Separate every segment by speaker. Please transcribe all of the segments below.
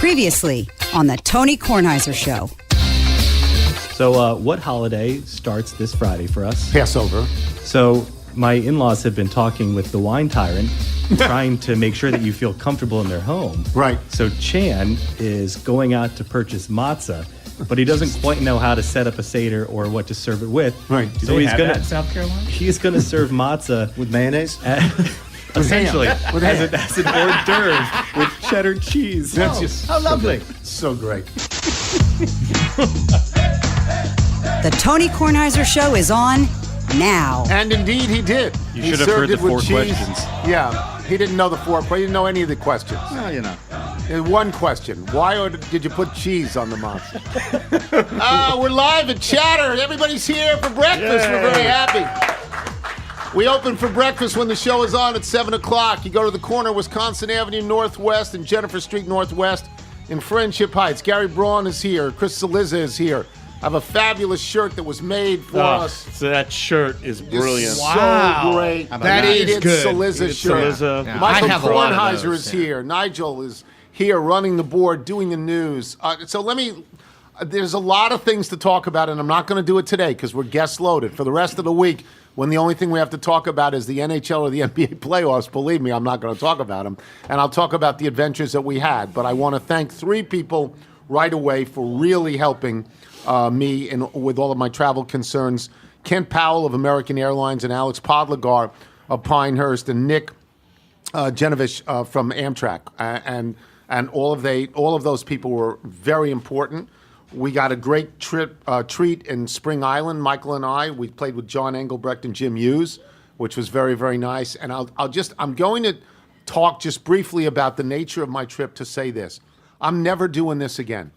Speaker 1: Previously on the Tony Kornheiser Show.
Speaker 2: So what holiday starts this Friday for us?
Speaker 3: Passover.
Speaker 2: So my in-laws have been talking with the wine tyrant, trying to make sure that you feel comfortable in their home.
Speaker 3: Right.
Speaker 2: So Chan is going out to purchase matzah, but he doesn't quite know how to set up a Seder or what to serve it with.
Speaker 3: Right.
Speaker 2: So he's going to
Speaker 4: South Carolina.
Speaker 2: He's going to serve matzah
Speaker 5: With mayonnaise?
Speaker 2: essentially as an hors d'oeuvre with cheddar cheese.
Speaker 3: That's just
Speaker 5: How lovely.
Speaker 3: so great.
Speaker 1: The Tony Kornheiser Show is on now.
Speaker 3: And indeed, he did.
Speaker 2: You
Speaker 3: He
Speaker 2: should have
Speaker 3: served
Speaker 2: heard the
Speaker 3: it with
Speaker 2: four
Speaker 3: cheese.
Speaker 2: questions.
Speaker 3: Yeah, he didn't know the four. He didn't know any of the questions.
Speaker 5: Well, you know.
Speaker 3: One question: why did you put cheese on the matzah? We're live at Chatter. Everybody's here for breakfast. We're very happy. We open for breakfast when the show is on at 7 o'clock. You go to the corner of Wisconsin Avenue Northwest and Jennifer Street Northwest in Friendship Heights. Gary Braun is here. Chris Saliza is here. I have a fabulous shirt that was made for us.
Speaker 4: So that shirt is brilliant.
Speaker 3: So great.
Speaker 4: That is
Speaker 3: Dated
Speaker 4: good.
Speaker 3: Saliza shirt.
Speaker 4: Saliza. Yeah.
Speaker 3: Michael
Speaker 4: I have a lot of
Speaker 3: Kornheiser
Speaker 4: those,
Speaker 3: is here. Nigel is here running the board, doing the news. There's a lot of things to talk about, and I'm not going to do it today because we're guest loaded. For the rest of the week, when the only thing we have to talk about is the NHL or the NBA playoffs, believe me, I'm not going to talk about them. And I'll talk about the adventures that we had. But I want to thank three people right away for really helping me with all of my travel concerns. Kent Powell of American Airlines and Alex Podlagar of Pinehurst and Nick Genovich from Amtrak. And all of those people were very important. We got a great treat in Spring Island, Michael and I. We played with John Engelbrecht and Jim Hughes, which was very, very nice. And I'm going to talk just briefly about the nature of my trip to say this. I'm never doing this again.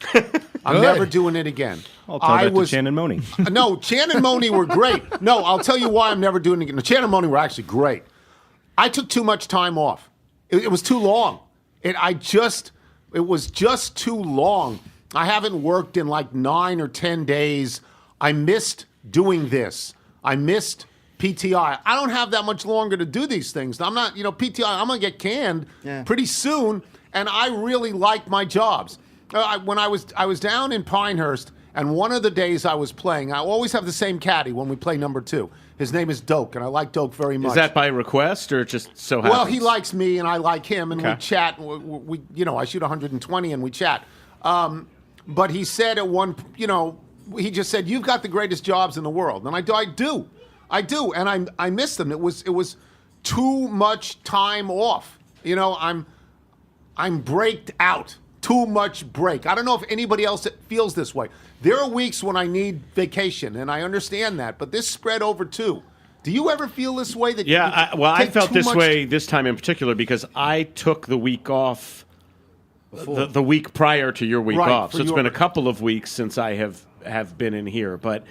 Speaker 3: I'm never doing it again.
Speaker 2: I'll tell that to Chan and Moni.
Speaker 3: No, Chan and Moni were great. No, I'll tell you why I'm never doing it again. No, Chan and Moni were actually great. I took too much time off. It was too long. It was just too long. I haven't worked in like 9 or 10 days. I missed doing this. I missed PTI. I don't have that much longer to do these things. I'm not, PTI, I'm going to get canned pretty soon, and I really like my jobs. When I was down in Pinehurst, and one of the days I was playing, I always have the same caddy when we play number 2. His name is Doak, and I like Doak very much.
Speaker 4: Is that by request or just so happens?
Speaker 3: Well, he likes me, and I like him, and we chat. We I shoot 120, and we chat. But he said at one, he just said, "You've got the greatest jobs in the world," and I do, and I missed them. It was too much time off. I'm braked out. Too much break. I don't know if anybody else feels this way. There are weeks when I need vacation, and I understand that, but this spread over 2. Do you ever feel this way?
Speaker 4: I felt this way this time in particular because I took the week off. The week prior to your week off. So it's been a couple of weeks since I have been in here. But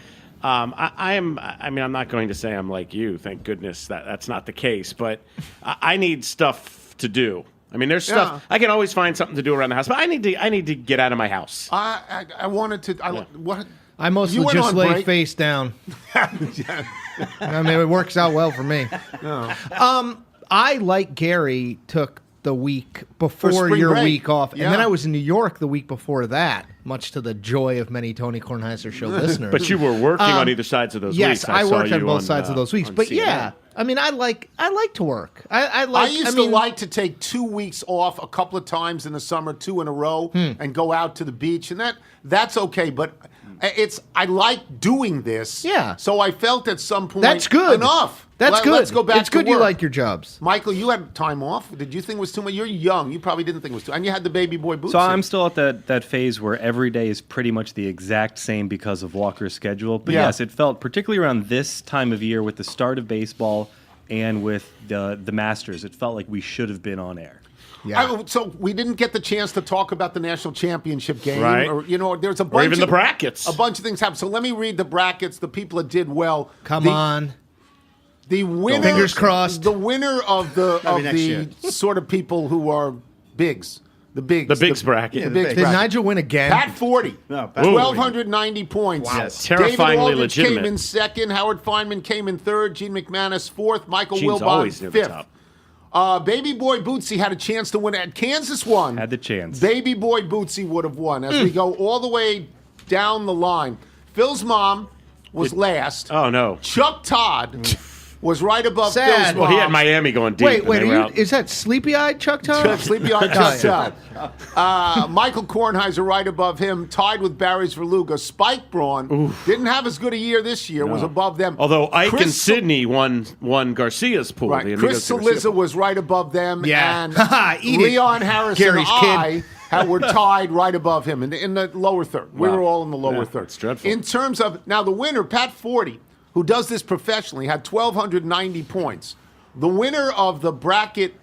Speaker 4: I'm not going to say I'm like you. Thank goodness that's not the case. But I need stuff to do. I mean, there's stuff. I can always find something to do around the house. But I need to get out of my house.
Speaker 3: I wanted to. What?
Speaker 6: I mostly just lay face down. I mean, it works out well for me. I, like Gary, took the week before your
Speaker 3: break.
Speaker 6: week off. And then I was in New York the week before that, much to the joy of many Tony Kornheiser Show listeners.
Speaker 4: But you were working on either sides of those weeks.
Speaker 6: Yes, I worked on both sides of those weeks. But
Speaker 4: CNN.
Speaker 6: I mean, I like to work.
Speaker 3: I used to like to take 2 weeks off a couple of times in the summer, 2 in a row, and go out to the beach, and that's okay. But I like doing this.
Speaker 6: Yeah.
Speaker 3: So I felt at some point
Speaker 6: that's good.
Speaker 3: Enough.
Speaker 6: That's good.
Speaker 3: Let's go back.
Speaker 6: It's good
Speaker 3: to work.
Speaker 6: You like your jobs.
Speaker 3: Michael, you had time off. Did you think it was too much? You're young. You probably didn't think it was too. And you had the baby boy boots.
Speaker 2: So I'm still at that phase where every day is pretty much the exact same because of Walker's schedule. But yes, it felt particularly around this time of year with the start of baseball and with the Masters, it felt like we should have been on air.
Speaker 3: Yeah. So we didn't get the chance to talk about the national championship game,
Speaker 4: right?
Speaker 3: Or there's a bunch
Speaker 4: or even the brackets.
Speaker 3: A bunch of things happened. So let me read the brackets. The people that did well.
Speaker 6: Come on.
Speaker 3: The winner.
Speaker 6: Fingers crossed.
Speaker 3: The winner of the sort of people who are bigs. The bigs.
Speaker 4: The bigs bracket.
Speaker 3: The bigs
Speaker 6: Did
Speaker 3: bracket.
Speaker 6: Nigel win again?
Speaker 3: Pat 40.
Speaker 5: No,
Speaker 3: 1,290 points.
Speaker 4: Wow. Yes. Terrifyingly
Speaker 3: David Aldridge
Speaker 4: legitimate.
Speaker 3: came in second. Howard Feynman came in third. Gene McManus fourth. Michael
Speaker 4: Gene's
Speaker 3: Wilbon
Speaker 4: always near the
Speaker 3: fifth.
Speaker 4: top.
Speaker 3: Baby Boy Bootsy had a chance to win. Had Kansas won.
Speaker 2: Had the chance.
Speaker 3: Baby Boy Bootsy would have won. As we go all the way down the line, Phil's mom was last.
Speaker 4: Oh, no.
Speaker 3: Chuck Todd was right above
Speaker 6: Sad.
Speaker 3: Phil's mom.
Speaker 4: Well, he had Miami going deep.
Speaker 6: Wait, is that sleepy-eyed Chuck Todd?
Speaker 3: Sleepy-eyed Chuck Todd. Michael Kornheiser right above him, tied with Barry's Verluga. Spike Braun didn't have as good a year this year, was above them.
Speaker 4: Although Ike and Sidney won Garcia's pool.
Speaker 3: Right. Chris Saliza was right above them.
Speaker 6: Yeah.
Speaker 3: And Leon Harris
Speaker 6: Gary's
Speaker 3: and I were tied right above him in the lower third. We were all in the lower third.
Speaker 4: It's dreadful.
Speaker 3: In terms of, now the winner, Pat Forty, who does this professionally, had 1,290 points. The winner of the bracket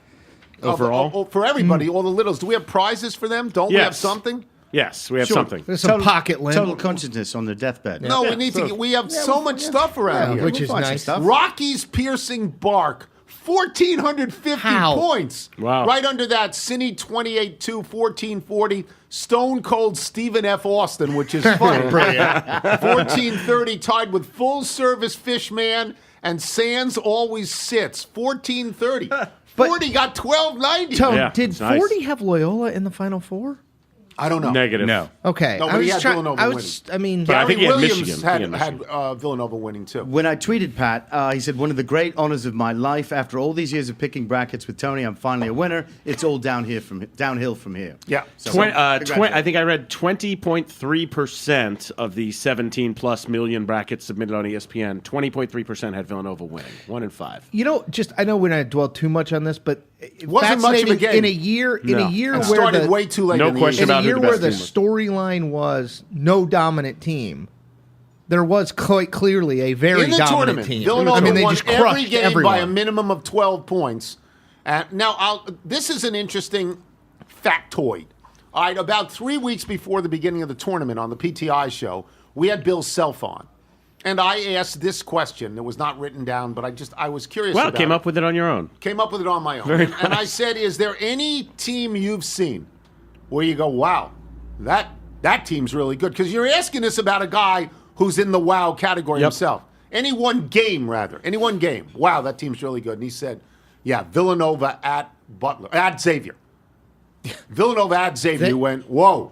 Speaker 4: overall
Speaker 3: for everybody, all the littles. Do we have prizes for them? Don't we have something?
Speaker 4: Yes, we have something.
Speaker 6: There's some pocket lint.
Speaker 5: Total consciousness on the deathbed.
Speaker 3: No, we need to. We have so much stuff around here,
Speaker 6: which is nice.
Speaker 3: Rocky's piercing bark. 1,450 points.
Speaker 4: Wow.
Speaker 3: Right under that, Cine 28-2, 1440, Stone Cold Stephen F. Austin, which is funny. 1430, tied with Full Service Fishman, and Sands Always Sits, 1430. 40 got 1290.
Speaker 6: Tone, did
Speaker 4: it's nice.
Speaker 6: 40 have Loyola in the Final Four?
Speaker 3: I don't know.
Speaker 4: Negative.
Speaker 2: No.
Speaker 6: Okay.
Speaker 3: No, but he had Villanova winning.
Speaker 6: I mean,
Speaker 4: But I think he had
Speaker 3: Williams
Speaker 4: Michigan.
Speaker 3: had,
Speaker 4: He had
Speaker 3: had Villanova winning, too.
Speaker 5: When I tweeted Pat, he said, one of the great honors of my life. After all these years of picking brackets with Tony, I'm finally a winner. It's all downhill from here.
Speaker 3: Yeah.
Speaker 5: So,
Speaker 4: I think I read 20.3% of the 17+ million brackets submitted on ESPN. 20.3% had Villanova winning. 1 in 5.
Speaker 6: I know we're not dwell too much on this, but
Speaker 3: It wasn't much of a game.
Speaker 6: in a year
Speaker 3: It
Speaker 6: where
Speaker 3: started way too late.
Speaker 4: No
Speaker 3: in the
Speaker 4: question
Speaker 3: year.
Speaker 6: in a
Speaker 4: about who
Speaker 6: year
Speaker 4: the
Speaker 6: where
Speaker 4: best
Speaker 6: the
Speaker 4: team was.
Speaker 6: storyline was no dominant team, there was quite clearly a very
Speaker 3: in the
Speaker 6: dominant
Speaker 3: tournament,
Speaker 6: team.
Speaker 3: Villanova
Speaker 6: I mean, they
Speaker 3: won
Speaker 6: just
Speaker 3: every
Speaker 6: crushed
Speaker 3: game
Speaker 6: everyone.
Speaker 3: by a minimum of 12 points. Now, this is an interesting factoid. All right, about 3 weeks before the beginning of the tournament on the PTI show, we had Bill Self on. And I asked this question. It was not written down, but I was curious about it.
Speaker 4: Came up with it on your own.
Speaker 3: Came up with it on my own.
Speaker 4: Very
Speaker 3: And I said, is there any team you've seen where you go, wow, that team's really good? Because you're asking this about a guy who's in the wow category himself. Any one game. Wow, that team's really good. And he said, yeah, Villanova at Xavier. Villanova at Xavier. You went, whoa.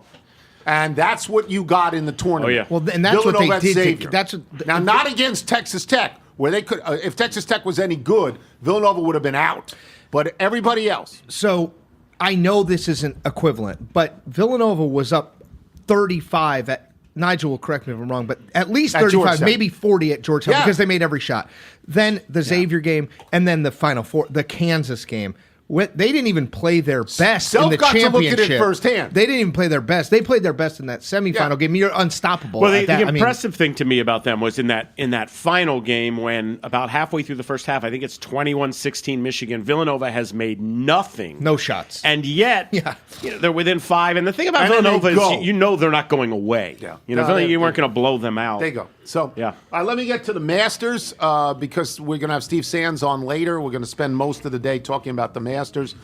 Speaker 3: And that's what you got in the tournament.
Speaker 4: Oh, yeah.
Speaker 6: Well, and that's
Speaker 3: Villanova
Speaker 6: what they
Speaker 3: at
Speaker 6: did.
Speaker 3: Xavier. Now, not against Texas Tech, where they could. If Texas Tech was any good, Villanova would have been out. But everybody else.
Speaker 6: So I know this isn't equivalent, but Villanova was up 35 at. Nigel will correct me if I'm wrong, but at least 35,
Speaker 3: Georgetown.
Speaker 6: maybe 40 at Georgetown
Speaker 3: Yeah.
Speaker 6: because they made every shot. Then the Xavier game, and then the Final Four, the Kansas game. They didn't even play their best
Speaker 3: Self
Speaker 6: in the
Speaker 3: got to look
Speaker 6: championship.
Speaker 3: at it firsthand.
Speaker 6: They didn't even play their best. They played their best in that semifinal game. You're unstoppable.
Speaker 4: Well,
Speaker 6: at that.
Speaker 4: the
Speaker 6: I mean,
Speaker 4: impressive thing to me about them was in that final game when about halfway through the first half, I think it's 21-16 Michigan, Villanova has made nothing.
Speaker 6: no shots.
Speaker 4: And yet, they're within 5. And the thing about
Speaker 3: And then
Speaker 4: Villanova
Speaker 3: they go.
Speaker 4: is you know they're not going away.
Speaker 3: Yeah.
Speaker 4: Villanova, you weren't going to blow them out.
Speaker 3: There you go. So,
Speaker 4: Yeah.
Speaker 3: all right, let me get to the Masters because we're going to have Steve Sands on later. We're going to spend most of the day talking about the Masters.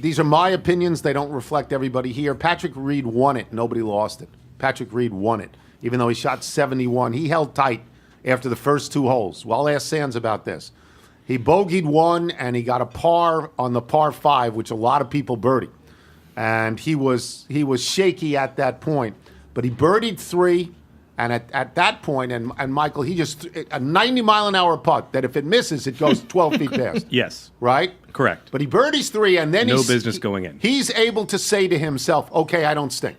Speaker 3: These are my opinions. They don't reflect everybody here. Patrick Reed won it. Nobody lost it. Patrick Reed won it. Even though he shot 71, he held tight after the first 2 holes. Well, I'll ask Sands about this. He bogeyed 1, and he got a par on the par 5, which a lot of people birdied. And he was shaky at that point. But he birdied 3, and at that point, and Michael, he just a 90-mile-an-hour putt that if it misses, it goes 12 feet past.
Speaker 2: Yes.
Speaker 3: Right?
Speaker 2: Correct.
Speaker 3: But he birdies 3, and then
Speaker 2: No business going in.
Speaker 3: He's able to say to himself, okay, I don't stink.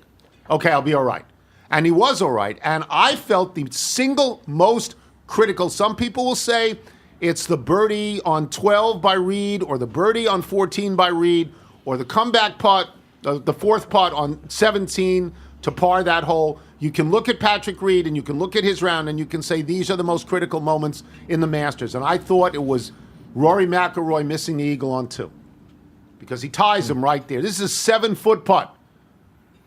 Speaker 3: Okay, I'll be all right. And he was all right. And I felt the single most critical, some people will say it's the birdie on 12 by Reed or the birdie on 14 by Reed or the comeback putt, the fourth putt on 17 to par that hole. You can look at Patrick Reed and you can look at his round and you can say these are the most critical moments in the Masters. And I thought it was Rory McIlroy missing the eagle on 2 because he ties him right there. This is a 7-foot putt.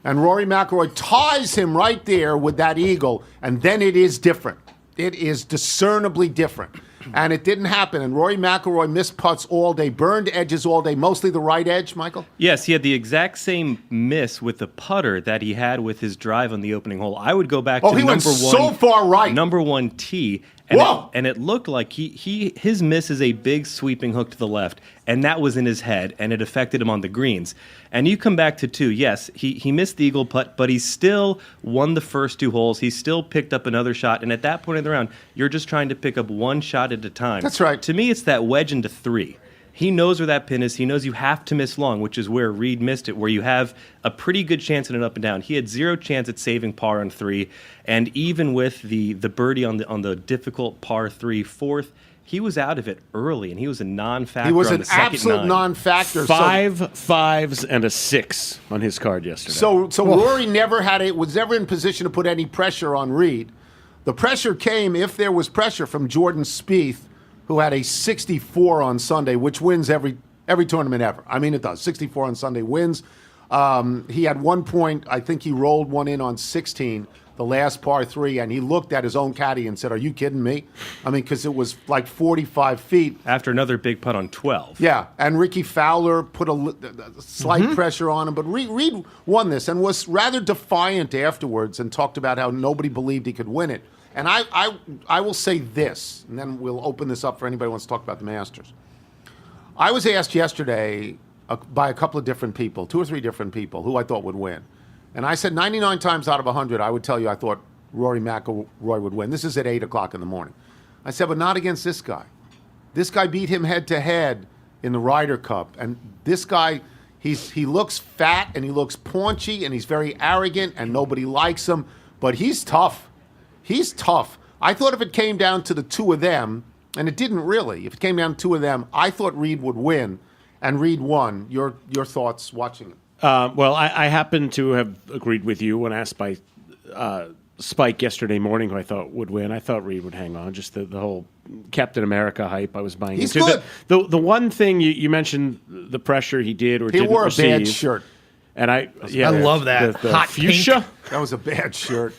Speaker 3: And Rory McIlroy ties him right there with that eagle, and then it is different. It is discernibly different. And it didn't happen. And Rory McIlroy missed putts all day, burned edges all day, mostly the right edge, Michael?
Speaker 2: Yes, he had the exact same miss with the putter that he had with his drive on the opening hole. I would go back to
Speaker 3: he went so far right.
Speaker 2: number 1 tee, And it looked like his miss is a big sweeping hook to the left, and that was in his head, and it affected him on the greens. And you come back to 2, yes, he missed the eagle putt, but he still won the first 2 holes. He still picked up another shot, and at that point in the round, you're just trying to pick up one shot at a time.
Speaker 3: That's right.
Speaker 2: To me, it's that wedge into 3. He knows where that pin is. He knows you have to miss long, which is where Reed missed it, where you have a pretty good chance at an up and down. He had 0 chance at saving par on 3, and even with the birdie on the difficult par 3 fourth, he was out of it early, and he was a non-factor.
Speaker 3: He was
Speaker 2: on
Speaker 3: an
Speaker 2: the second
Speaker 3: absolute
Speaker 2: 9.
Speaker 3: non-factor.
Speaker 4: 5 5s and a 6 on his card yesterday.
Speaker 3: So Rory was never in position to put any pressure on Reed. The pressure came, if there was pressure, from Jordan Spieth, who had a 64 on Sunday, which wins every tournament ever. I mean, it does. 64 on Sunday wins. He had 1 point. I think he rolled one in on 16, the last par 3, and he looked at his own caddy and said, "Are you kidding me?" I mean, because it was like 45 feet.
Speaker 2: After another big putt on 12.
Speaker 3: Yeah, and Ricky Fowler put a slight pressure on him, but Reed won this and was rather defiant afterwards and talked about how nobody believed he could win it. And I will say this, and then we'll open this up for anybody who wants to talk about the Masters. I was asked yesterday by a couple of different people, 2 or 3 different people, who I thought would win. And I said 99 times out of 100, I would tell you I thought Rory McIlroy would win. This is at 8 o'clock in the morning. I said, but not against this guy. This guy beat him head-to-head in the Ryder Cup. And this guy, he looks fat, and he looks paunchy, and he's very arrogant, and nobody likes him. But he's tough. He's tough. I thought if it came down to the 2 of them, and it didn't really. If it came down to 2 of them, I thought Reed would win, and Reed won. Your thoughts watching it?
Speaker 4: Well, I happen to have agreed with you when asked by Spike yesterday morning, who I thought would win. I thought Reed would hang on. Just the whole Captain America hype I was buying
Speaker 3: He's
Speaker 4: into.
Speaker 3: good.
Speaker 4: The one thing you mentioned, the pressure he did or didn't receive.
Speaker 3: He wore a bad shirt.
Speaker 4: And I
Speaker 6: love that.
Speaker 4: The
Speaker 6: Hot
Speaker 4: fuchsia.
Speaker 6: pink.
Speaker 3: That was a bad shirt.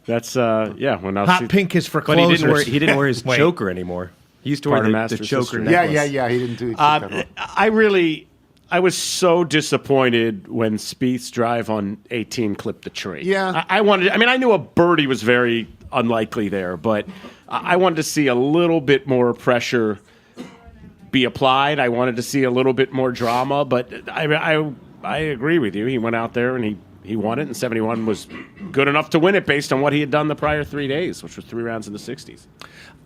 Speaker 4: That's When I
Speaker 6: Hot pink is for
Speaker 2: But
Speaker 6: clothes.
Speaker 2: he didn't wear his choker anymore. He used to wear the
Speaker 4: Masters
Speaker 2: choker
Speaker 4: history.
Speaker 2: necklace.
Speaker 3: Yeah. He didn't do it.
Speaker 4: I was so disappointed when Spieth's drive on 18 clipped the tree.
Speaker 3: Yeah.
Speaker 4: I knew a birdie was very unlikely there, but I wanted to see a little bit more pressure be applied. I wanted to see a little bit more drama, but I agree with you. He went out there and he won it, and 71 was good enough to win it based on what he had done the prior 3 days, which was 3 rounds in the 60s.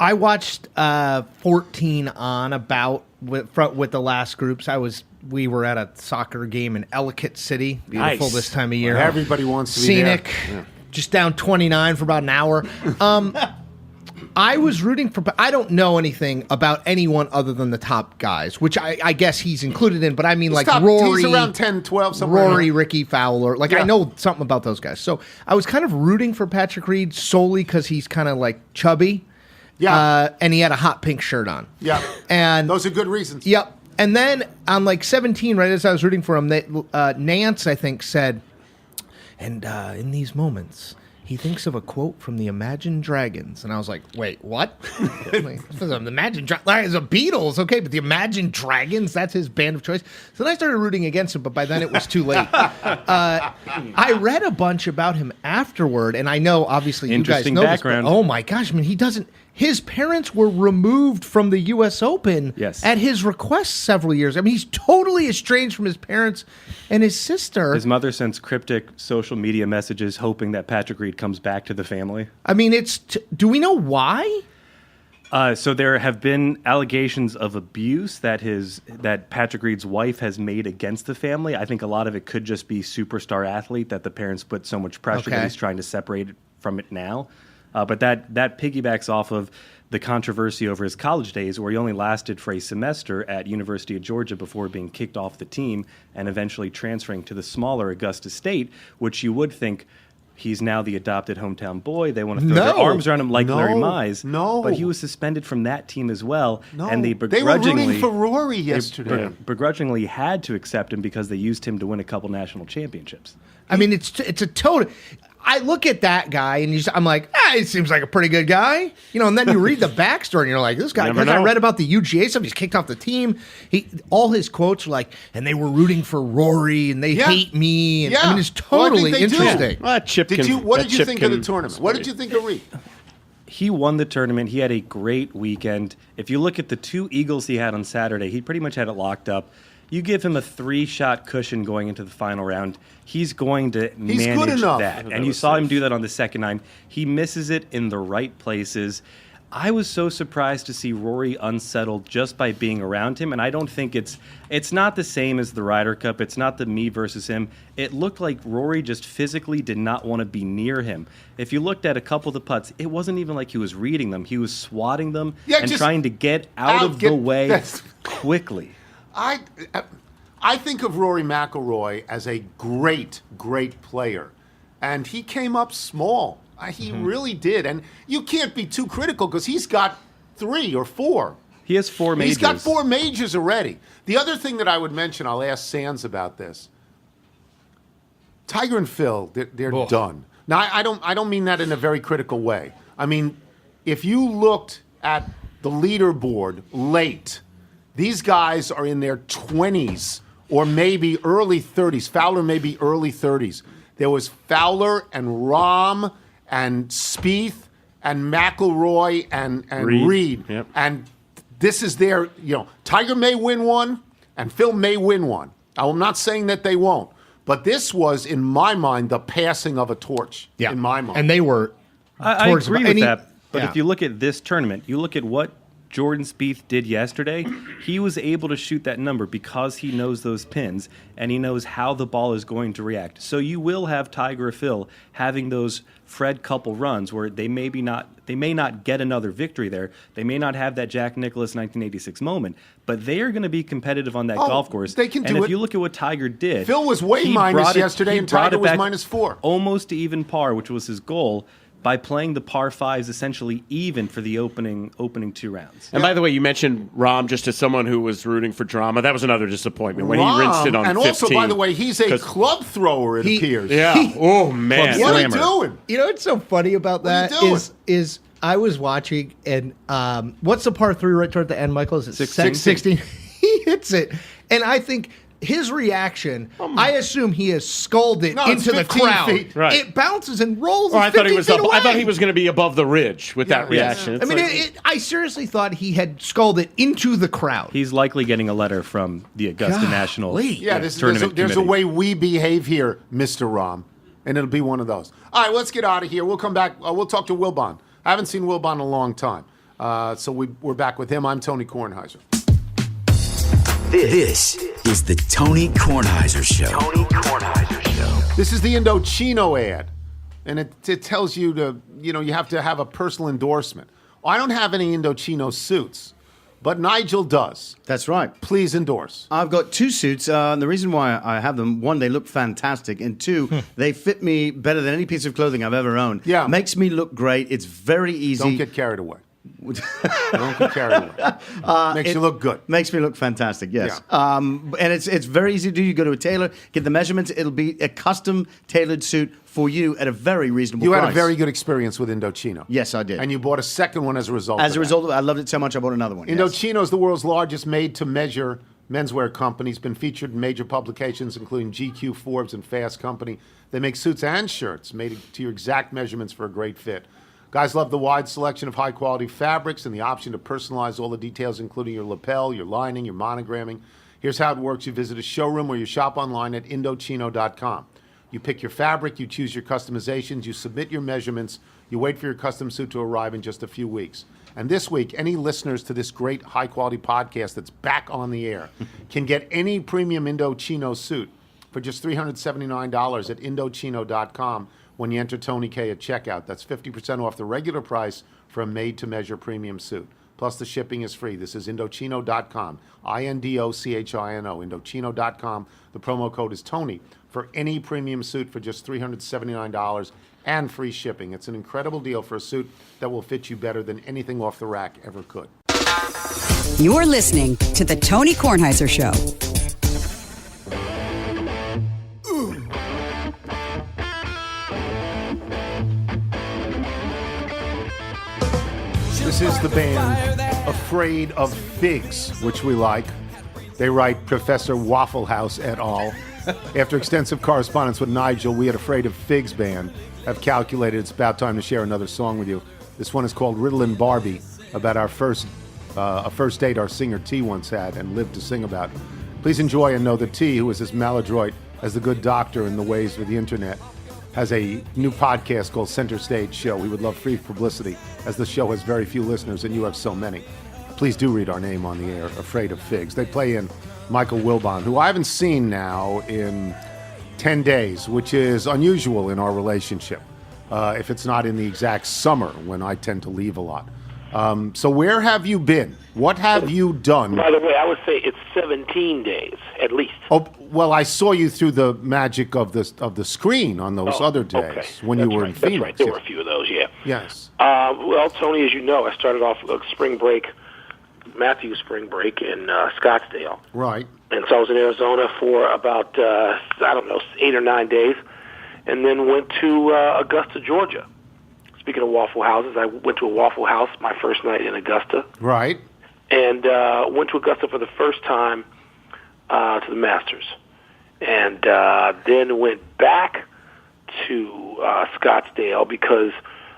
Speaker 6: I watched 14 on about with the last groups. We were at a soccer game in Ellicott City. Beautiful
Speaker 4: Nice.
Speaker 6: this time of year.
Speaker 3: Everybody wants to be
Speaker 6: Scenic.
Speaker 3: there.
Speaker 6: Just down 29 for about an hour. I was rooting for. I don't know anything about anyone other than the top guys, which I guess he's included in. But I mean, like Rory,
Speaker 3: he's around 10, 12, somewhere.
Speaker 6: Rory, Ricky Fowler. Like I know something about those guys. So I was kind of rooting for Patrick Reed solely because he's kind of like chubby.
Speaker 3: Yeah.
Speaker 6: And he had a hot pink shirt on.
Speaker 3: Yeah.
Speaker 6: And
Speaker 3: those are good reasons.
Speaker 6: Yep. And then on like 17, right as I was rooting for him, Nance, I think, said, and in these moments, he thinks of a quote from the Imagine Dragons. And I was like, wait, what? Like, the Imagine Dragons, the Beatles, okay, but the Imagine Dragons, that's his band of choice. So then I started rooting against him, but by then it was too late. I read a bunch about him afterward, and I know, obviously, you guys know
Speaker 2: background.
Speaker 6: this, but, oh my gosh, I mean, he doesn't. His parents were removed from the U.S. Open at his request several years. I mean, he's totally estranged from his parents and his sister.
Speaker 2: His mother sends cryptic social media messages hoping that Patrick Reed comes back to the family.
Speaker 6: I mean, do we know why?
Speaker 2: So there have been allegations of abuse that Patrick Reed's wife has made against the family. I think a lot of it could just be superstar athlete, that the parents put so much pressure that he's trying to separate from it now. But that piggybacks off of the controversy over his college days, where he only lasted for a semester at University of Georgia before being kicked off the team and eventually transferring to the smaller Augusta State, which you would think he's now the adopted hometown boy. They want to throw their arms around him like Larry Mize.
Speaker 3: No.
Speaker 2: But he was suspended from that team as well.
Speaker 3: No.
Speaker 2: And they
Speaker 3: were
Speaker 2: begrudgingly
Speaker 3: rooting for Rory yesterday.
Speaker 2: Begrudgingly had to accept him because they used him to win a couple national championships.
Speaker 6: I mean, it's a total. I look at that guy and I'm like, he seems like a pretty good guy, and then you read the backstory and you're like, this guy. Because I read about the UGA stuff, he's kicked off the team. All his quotes are like, and they were rooting for Rory and they hate me. And, I mean, it's totally interesting.
Speaker 3: What did you think of the tournament? What did you think of Reed?
Speaker 2: he won the tournament. He had a great weekend. If you look at the 2 eagles he had on Saturday, he pretty much had it locked up. You give him a 3-shot cushion going into the final round, he's going to manage that. And you saw him do that on the second 9. He misses it in the right places. I was so surprised to see Rory unsettled just by being around him, and I don't think it's not the same as the Ryder Cup. It's not the me versus him. It looked like Rory just physically did not want to be near him. If you looked at a couple of the putts, it wasn't even like he was reading them. He was swatting them and trying to get out of the way quickly.
Speaker 3: I think of Rory McIlroy as a great, great player, and he came up small. He really did, and you can't be too critical because he's got 3 or 4.
Speaker 2: He has 4 majors.
Speaker 3: He's got 4 majors already. The other thing that I would mention, I'll ask Sands about this. Tiger and Phil, they're done. Now, I don't mean that in a very critical way. I mean, if you looked at the leaderboard late, these guys are in their 20s or maybe early 30s. Fowler maybe early 30s. There was Fowler and Rahm and Spieth and McIlroy and Reed.
Speaker 4: Yep.
Speaker 3: And this is their, Tiger may win one and Phil may win one. I'm not saying that they won't. But this was, in my mind, the passing of a torch, in my mind.
Speaker 6: And they were
Speaker 2: I agree with that. But if you look at this tournament, you look at what Jordan Spieth did yesterday, he was able to shoot that number because he knows those pins and he knows how the ball is going to react. So you will have Tiger or Phil having those Fred couple runs where they may not get another victory there. They may not have that Jack Nicklaus 1986 moment, but they are going to be competitive on that golf course.
Speaker 3: They can do it.
Speaker 2: And if you look at what Tiger did,
Speaker 3: Phil was way minus yesterday and Tiger was -4.
Speaker 2: Almost to even par, which was his goal, by playing the par 5s essentially even for the opening 2 rounds.
Speaker 4: And by the way, you mentioned Rahm just as someone who was rooting for drama. That was another disappointment when he rinsed it on 15.
Speaker 3: And also, by the way, he's a club thrower, it appears.
Speaker 4: Yeah. Oh, man.
Speaker 3: What are you doing?
Speaker 6: You know what's so funny about that is I was watching, and what's the par 3 right toward the end, Michael? Is it 16? He hits it. And I think his reaction, I assume he has sculled it into the crowd.
Speaker 3: Feet.
Speaker 4: Right.
Speaker 6: It bounces and rolls.
Speaker 4: I thought he was going to be above the ridge with that reaction.
Speaker 6: I mean, I seriously thought he had sculled it into the crowd.
Speaker 2: He's likely getting a letter from the Augusta National Tournament
Speaker 3: there's a
Speaker 2: Committee.
Speaker 3: way we behave here, Mr. Rahm, and it'll be one of those. All right, let's get out of here. We'll come back. We'll talk to Wilbon. I haven't seen Wilbon in a long time, so we're back with him. I'm Tony Kornheiser.
Speaker 7: This is the Tony Kornheiser Show. Tony Kornheiser Show.
Speaker 3: This is the Indochino ad, and it tells you to, you have to have a personal endorsement. I don't have any Indochino suits, but Nigel does.
Speaker 5: That's right.
Speaker 3: Please endorse.
Speaker 5: I've got 2 suits. And the reason why I have them, 1, they look fantastic, and 2, they fit me better than any piece of clothing I've ever owned.
Speaker 3: Yeah.
Speaker 5: Makes me look great. It's very easy.
Speaker 3: Don't get carried away. Don't get carried away. Makes you look good.
Speaker 5: Makes me look fantastic, yes.
Speaker 3: Yeah.
Speaker 5: And it's very easy to do. You go to a tailor, get the measurements. It'll be a custom tailored suit for you at a very reasonable price.
Speaker 3: You had a very good experience with Indochino.
Speaker 5: Yes, I did.
Speaker 3: And you bought a second one as a result
Speaker 5: As
Speaker 3: of
Speaker 5: a result of it, I loved it so much I bought another one.
Speaker 3: Indochino is the world's largest made-to-measure menswear company. It's been featured in major publications, including GQ, Forbes, and Fast Company. They make suits and shirts made to your exact measurements for a great fit. Guys love the wide selection of high-quality fabrics and the option to personalize all the details, including your lapel, your lining, your monogramming. Here's how it works. You visit a showroom or you shop online at Indochino.com. You pick your fabric, you choose your customizations, you submit your measurements, you wait for your custom suit to arrive in just a few weeks. And this week, any listeners to this great high-quality podcast that's back on the air can get any premium Indochino suit for just $379 at Indochino.com when you enter Tony K at checkout. That's 50% off the regular price for a made-to-measure premium suit. Plus, the shipping is free. This is Indochino.com, Indochino, Indochino.com. The promo code is Tony for any premium suit for just $379 and free shipping. It's an incredible deal for a suit that will fit you better than anything off the rack ever could.
Speaker 1: You're listening to The Tony Kornheiser Show.
Speaker 3: This is the band Afraid of Figs, which we like. They write Professor Waffle House et al. After extensive correspondence with Nigel, we at Afraid of Figs band have calculated it's about time to share another song with you. This one is called Riddle and Barbie, about a first date our singer T once had and lived to sing about. Please enjoy and know that T, who is as maladroit as the good doctor in the ways of the internet, has a new podcast called Center Stage Show. We would love free publicity, as the show has very few listeners and you have so many. Please do read our name on the air, Afraid of Figs. They play in Michael Wilbon, who I haven't seen now in 10 days, which is unusual in our relationship, if it's not in the exact summer when I tend to leave a lot. So where have you been? What have you done?
Speaker 8: By the way, I would say it's 17 days at least.
Speaker 3: Oh, well, I saw you through the magic of the screen on those other days when you were in Phoenix.
Speaker 8: That's right. There were a few of those, yeah.
Speaker 3: Yes.
Speaker 8: Well, Tony, as you know, I started off Matthew's spring break in Scottsdale.
Speaker 3: Right.
Speaker 8: And so I was in Arizona for about, 8 or 9 days, and then went to Augusta, Georgia. Speaking of Waffle Houses, I went to a Waffle House my first night in Augusta.
Speaker 3: Right.
Speaker 8: And went to Augusta for the first time to the Masters. And then went back to Scottsdale because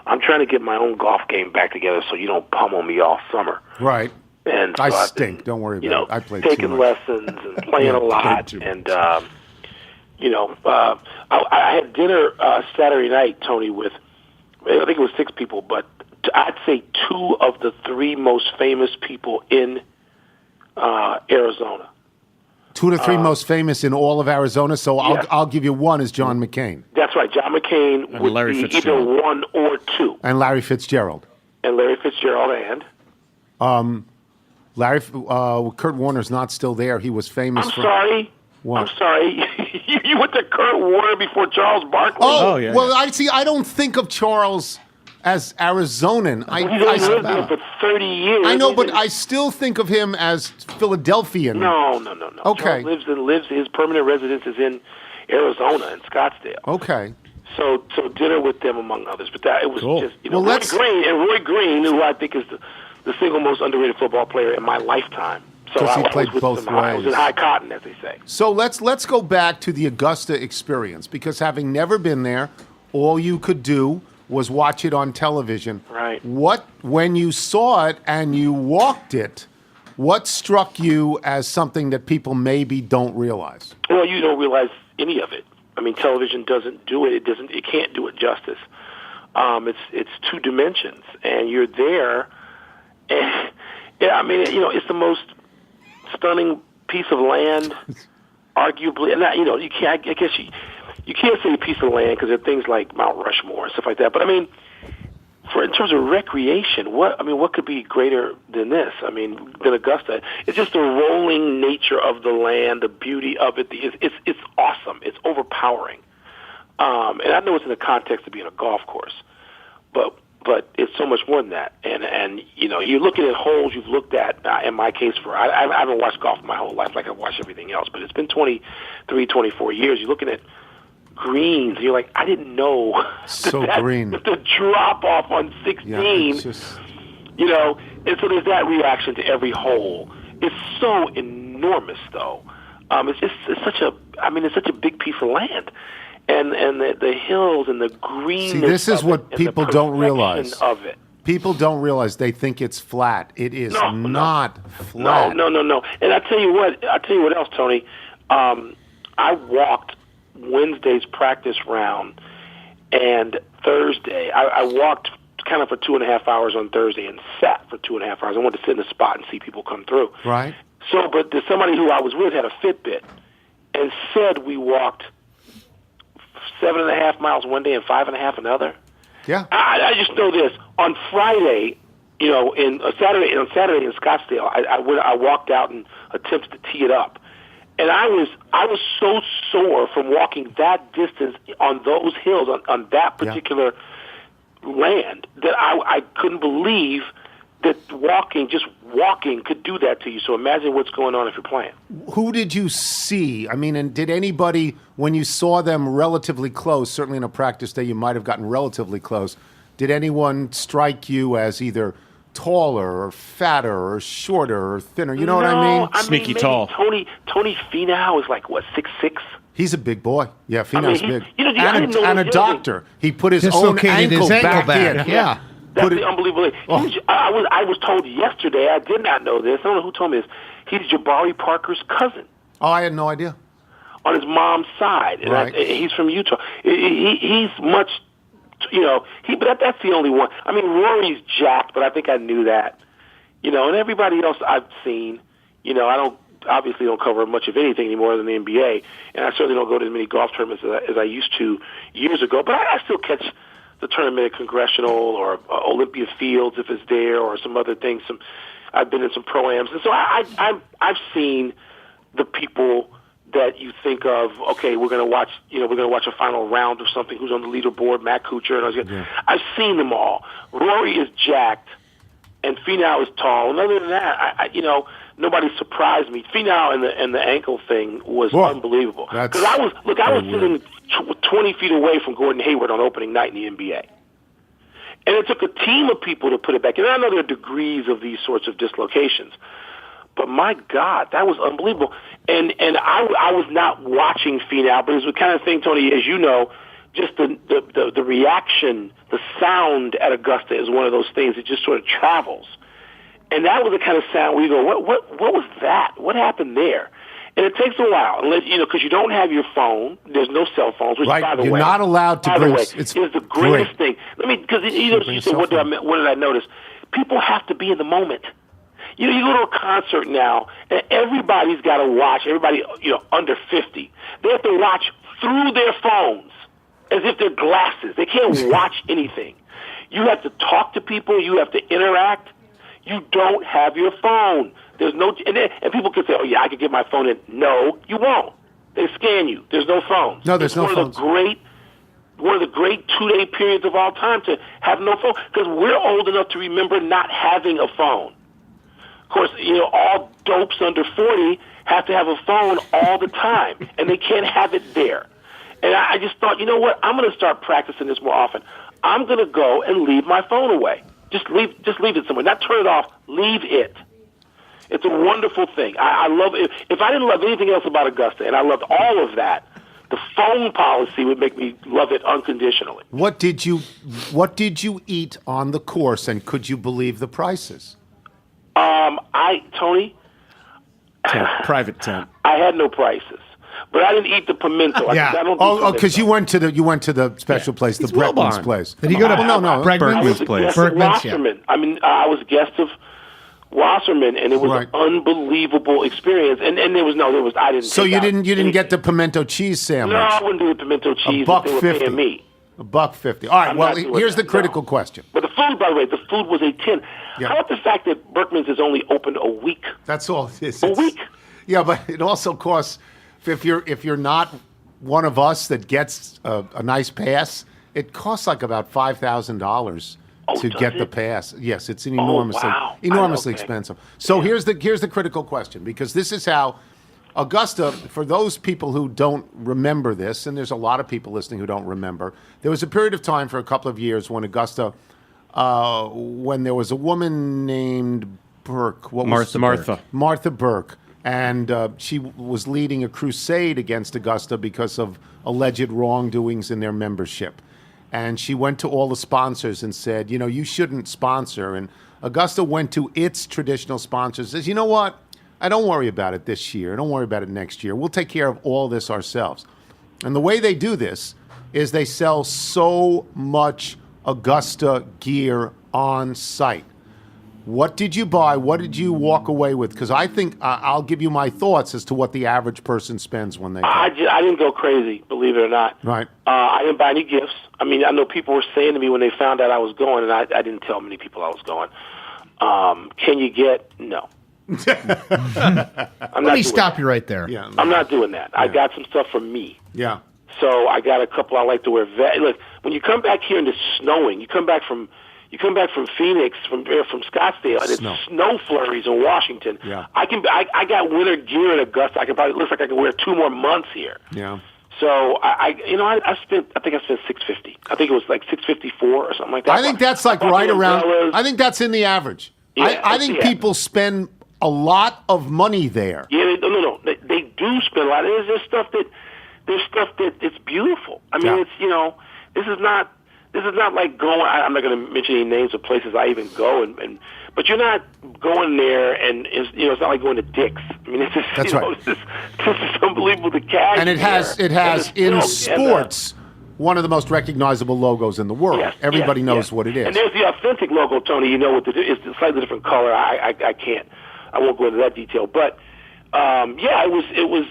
Speaker 8: I'm trying to get my own golf game back together so you don't pummel me all summer.
Speaker 3: Right.
Speaker 8: And so
Speaker 3: I stink. Don't worry about it. I played
Speaker 8: taking lessons and playing a lot. And, I had dinner Saturday night, Tony, with, I think it was 6 people, but I'd say 2 of the 3 most famous people in Arizona.
Speaker 3: 2 to 3 most famous in all of Arizona, so
Speaker 8: yes.
Speaker 3: I'll give you one is John McCain.
Speaker 8: That's right. John McCain
Speaker 4: And
Speaker 8: would
Speaker 4: Larry
Speaker 8: be
Speaker 4: Fitzgerald.
Speaker 8: either 1 or 2.
Speaker 3: And Larry Fitzgerald.
Speaker 8: And Larry Fitzgerald and?
Speaker 3: Kurt Warner's not still there. He was famous
Speaker 8: I'm
Speaker 3: for...
Speaker 8: sorry.
Speaker 3: What?
Speaker 8: I'm sorry. You went to Kurt Warner before Charles Barkley?
Speaker 3: Oh,
Speaker 4: yeah,
Speaker 3: well,
Speaker 4: yeah.
Speaker 3: I don't think of Charles as Arizonan.
Speaker 8: He's only lived there for 30 years.
Speaker 3: I know, but I still think of him as Philadelphian.
Speaker 8: No.
Speaker 3: Okay.
Speaker 8: Charles lives. His permanent residence is in Arizona, in Scottsdale.
Speaker 3: Okay.
Speaker 8: So dinner with them, among others. But it was
Speaker 4: Cool.
Speaker 8: just,
Speaker 3: Well,
Speaker 8: Roy Green, who I think is the single most underrated football player in my lifetime. So
Speaker 3: Because he
Speaker 8: I
Speaker 3: played
Speaker 8: was
Speaker 3: both
Speaker 8: I was in
Speaker 3: ways.
Speaker 8: high cotton, as they say.
Speaker 3: So let's go back to the Augusta experience, because having never been there, all you could do was watch it on television.
Speaker 8: Right.
Speaker 3: When you saw it and you walked it, what struck you as something that people maybe don't realize?
Speaker 8: Well, you don't realize any of it. I mean, television doesn't do it. It can't do it justice. It's 2 dimensions, and you're there. And it's the most stunning piece of land, arguably. And you can't. I guess you can't say a piece of land because there are things like Mount Rushmore and stuff like that. But I mean, in terms of recreation, what could be greater than this? I mean, than Augusta? It's just the rolling nature of the land, the beauty of it. It's awesome. It's overpowering. And I know it's in the context of being a golf course, but it's so much more than that. And you're looking at holes you've looked at. In my case, I haven't watched golf my whole life like I've watched everything else, but it's been 23, 24 years. You're looking at greens, and you're like, I didn't know
Speaker 3: So green.
Speaker 8: The drop off on 16.
Speaker 3: Yeah, it's just...
Speaker 8: And so there's that reaction to every hole. It's so enormous, though. It's such a big piece of land. And the hills and the green.
Speaker 3: See, this is what people don't realize.
Speaker 8: Of it.
Speaker 3: People don't realize. They think it's flat. It is not flat.
Speaker 8: No. And I tell you what else, Tony. I walked Wednesday's practice round, and Thursday I walked kind of for 2.5 hours on Thursday and sat for 2.5 hours. I wanted to sit in a spot and see people come through.
Speaker 3: Right.
Speaker 8: So, but there's somebody who I was with had a Fitbit and said we walked 7.5 miles one day and 5.5 another.
Speaker 3: Yeah.
Speaker 8: I just know this. On Friday, on Saturday in Scottsdale, I walked out and attempted to tee it up, and I was so sore from walking that distance on those hills on that particular land that I couldn't believe that just walking could do that to you. So imagine what's going on if you're playing.
Speaker 3: Who did you see? I mean, and did anybody, when you saw them relatively close, certainly in a practice day you might have gotten relatively close, did anyone strike you as either taller or fatter or shorter or thinner? You know what I mean?
Speaker 4: Sneaky tall.
Speaker 8: Tony Finau is like, what, 6'6"?
Speaker 3: He's a big boy. Yeah, Finau's big.
Speaker 8: I didn't know
Speaker 3: and a doctor. He put his own
Speaker 6: Dislocated
Speaker 3: ankle
Speaker 6: his ankle
Speaker 3: back in.
Speaker 6: Yeah.
Speaker 8: That's the unbelievable thing. I was told yesterday, I did not know this, I don't know who told me this, he's Jabari Parker's cousin.
Speaker 3: Oh, I had no idea.
Speaker 8: On his mom's side. And
Speaker 3: right.
Speaker 8: He's from Utah. He's much, but that's the only one. I mean, Rory's jacked, but I think I knew that. And everybody else I've seen, I obviously don't cover much of anything anymore than the NBA, and I certainly don't go to as many golf tournaments as I used to years ago, but I still catch the tournament at Congressional or Olympia Fields if it's there, or some other things. I've been in some pro-ams, and so I've seen the people that you think of. Okay, we're going to watch. We're going to watch a final round of something. Who's on the leaderboard? Matt Kuchar. And I've seen them all. Rory is jacked, and Finau is tall. And other than that, nobody surprised me. Finau and the ankle thing was unbelievable. Because I was sitting 20 feet away from Gordon Hayward on opening night in the NBA. And it took a team of people to put it back. And I know there are degrees of these sorts of dislocations. But my God, that was unbelievable. And I was not watching Finau, but it was the kind of thing, Tony, as you know, just the reaction, the sound at Augusta is one of those things that just sort of travels. And that was the kind of sound where you go, what was that? What happened there? And it takes a while, because you don't have your phone. There's no cell phones, which, by the way,
Speaker 3: you're not allowed to bring.
Speaker 8: It's the greatest thing. Because you said, what did I notice? People have to be in the moment. You go to a concert now, and everybody's got to watch. Everybody, under 50, they have to watch through their phones as if they're glasses. They can't watch anything. You have to talk to people. You have to interact. You don't have your phone. There's no, and people can say, "Oh yeah, I could get my phone in." No, you won't. They scan you. There's no phones.
Speaker 3: No, there's no phones.
Speaker 8: One of the great 2-day periods of all time to have no phone, because we're old enough to remember not having a phone. Of course, all dopes under 40 have to have a phone all the time, and they can't have it there. And I just thought, you know what? I'm going to start practicing this more often. I'm going to go and leave my phone away. Just leave it somewhere. Not turn it off. Leave it. It's a wonderful thing. I love it. If I didn't love anything else about Augusta, and I loved all of that, the phone policy would make me love it unconditionally.
Speaker 3: What did you eat on the course, and could you believe the prices?
Speaker 8: Tony,
Speaker 4: private tent.
Speaker 8: I had no prices, but I didn't eat the pimento.
Speaker 3: Yeah. Because you went to the special place, the Bregman's place.
Speaker 6: Did you go to
Speaker 2: Bregman's place?
Speaker 8: Wasserman. I mean, I was a guest of Wasserman, and it was an unbelievable experience. And there was I didn't.
Speaker 3: So you didn't get the pimento cheese sandwich?
Speaker 8: No, I wouldn't do the pimento cheese.
Speaker 3: $1.50.
Speaker 8: Me.
Speaker 3: $1.50. All right. Well, here's the critical question.
Speaker 8: But the food, by the way, was a 10.
Speaker 3: Yeah.
Speaker 8: How about the fact that Berkman's is only open a week?
Speaker 3: That's all it is.
Speaker 8: A week.
Speaker 3: Yeah, but it also costs, if you're not one of us that gets a nice pass, it costs like about $5,000 to get the pass. Yes, it's an enormously expensive. So here's the critical question, because this is how Augusta, for those people who don't remember this, and there's a lot of people listening who don't remember, there was a period of time for a couple of years when Augusta, when there was a woman named Burke. Martha Burke. And she was leading a crusade against Augusta because of alleged wrongdoings in their membership. And she went to all the sponsors and said, you shouldn't sponsor. And Augusta went to its traditional sponsors and says, you know what? I don't worry about it this year. Don't worry about it next year. We'll take care of all this ourselves. And the way they do this is they sell so much Augusta gear on site. What did you buy? What did you walk away with? Because I think I'll give you my thoughts as to what the average person spends when they go.
Speaker 8: I didn't go crazy, believe it or not.
Speaker 3: Right.
Speaker 8: I didn't buy any gifts. I mean, I know people were saying to me when they found out I was going, and I didn't tell many people I was going. Can you get? No.
Speaker 6: Let me stop you right there.
Speaker 8: Yeah, I'm not doing that. Yeah. I got some stuff for me.
Speaker 3: Yeah.
Speaker 8: So I got a couple I like to wear. Look, when you come back here and it's snowing, you come back from Phoenix, from Scottsdale, and it's snow flurries in Washington.
Speaker 3: Yeah.
Speaker 8: I got winter gear in Augusta. Looks like I can wear 2 more months here.
Speaker 3: Yeah.
Speaker 8: So I think I spent $650. I think it was like $654 or something like that.
Speaker 3: I think that's like right around. I think that's in the average. Yeah, I think people spend a lot of money there.
Speaker 8: Yeah, no. They do spend a lot. There's stuff that it's beautiful. I mean, it's this is not This is not like going. I'm not going to mention any names of places I even go, but you're not going there, and it's not like going to Dick's. I mean, it's just
Speaker 3: That's right.
Speaker 8: This is unbelievable. The cash,
Speaker 3: and it has in sports one of the most recognizable logos in the world.
Speaker 8: Yes,
Speaker 3: Everybody knows what it is.
Speaker 8: And there's the authentic logo, Tony. You know what it's a slightly different color. I won't go into that detail, but it was.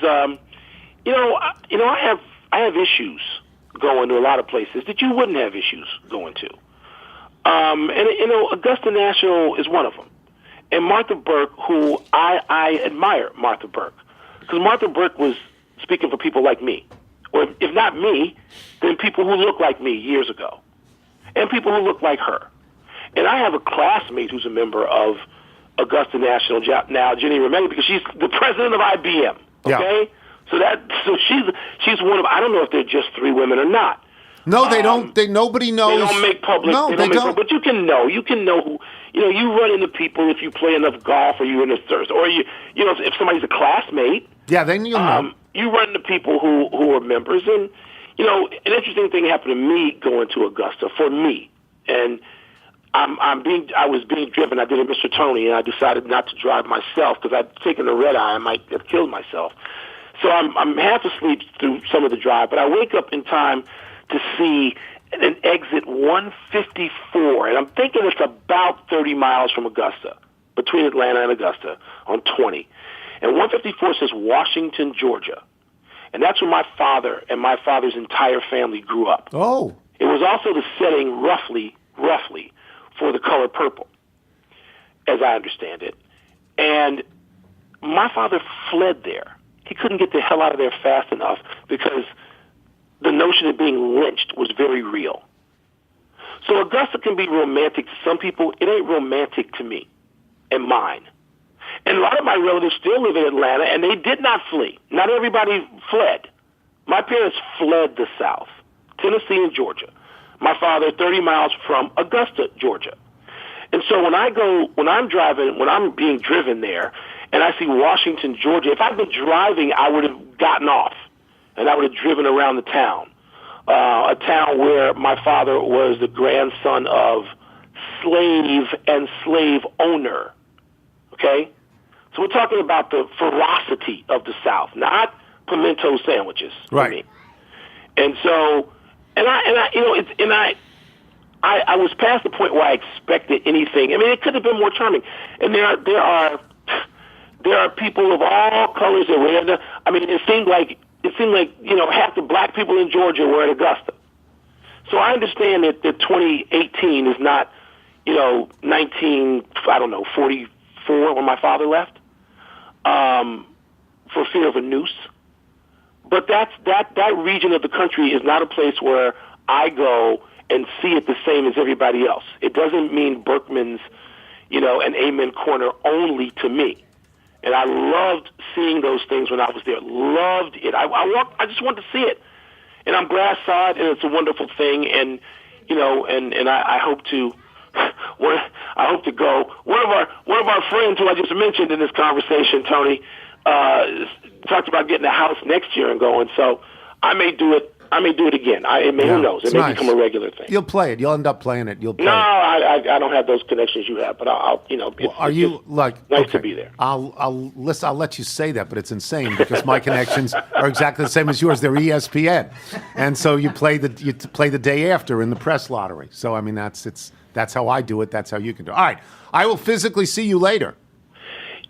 Speaker 8: I have issues going to a lot of places that you wouldn't have issues going to. Augusta National is one of them. And Martha Burke, who I admire Martha Burke, because Martha Burke was speaking for people like me, or if not me, then people who look like me years ago, and people who look like her. And I have a classmate who's a member of Augusta National now, Jenny Rometty, because she's the president of IBM. Okay.
Speaker 3: Yeah.
Speaker 8: So she's one of, I don't know if they're just 3 women or not.
Speaker 3: No, they don't. Nobody knows.
Speaker 8: They don't make public.
Speaker 3: No, they don't.
Speaker 8: But you can know. You can know who. You run into people if you play enough golf, or you're in a thirst, or if somebody's a classmate.
Speaker 3: Yeah, then you'll know.
Speaker 8: You run into people who are members, and an interesting thing happened to me going to Augusta for me, and I was being driven. I did a Mr. Tony, and I decided not to drive myself because I'd taken a red eye. I might have killed myself. So I'm half asleep through some of the drive, but I wake up in time to see an exit 154, and I'm thinking it's about 30 miles from Augusta, between Atlanta and Augusta, on 20. And 154 says Washington, Georgia. And that's where my father and my father's entire family grew up.
Speaker 3: Oh.
Speaker 8: It was also the setting, roughly, for the color purple, as I understand it. And my father fled there. He couldn't get the hell out of there fast enough because the notion of being lynched was very real. So Augusta can be romantic to some people. It ain't romantic to me and mine. And a lot of my relatives still live in Atlanta, and they did not flee. Not everybody fled. My parents fled the South, Tennessee and Georgia. My father, 30 miles from Augusta, Georgia. And so when I'm being driven there, and I see Washington, Georgia, if I'd been driving, I would have gotten off, and I would have driven around the town, a town where my father was the grandson of slave and slave owner, okay? So we're talking about the ferocity of the South, not pimento sandwiches.
Speaker 3: Right.
Speaker 8: For me. And so, I was past the point where I expected anything. I mean, it could have been more charming. And there are people of all colors that were there. I mean, it seemed like half the black people in Georgia were at Augusta. So I understand that 2018 is not 44 when my father left for fear of a noose. But that region of the country is not a place where I go and see it the same as everybody else. It doesn't mean Berkman's, an Amen Corner only to me. And I loved seeing those things when I was there. Loved it. I just wanted to see it. And I'm glad I saw it, and it's a wonderful thing. And I hope to go. One of our friends who I just mentioned in this conversation, Tony, talked about getting a house next year and going. So I may do it. Again. Who knows? It may become a regular thing.
Speaker 3: You'll play it. You'll end up playing it. You'll play it.
Speaker 8: I don't have those connections you have, but I'll nice to be there.
Speaker 3: I'll let you say that, but it's insane because my connections are exactly the same as yours. They're ESPN, and so you play the day after in the press lottery. So I mean that's how I do it. That's how you can do it. All right, I will physically see you later.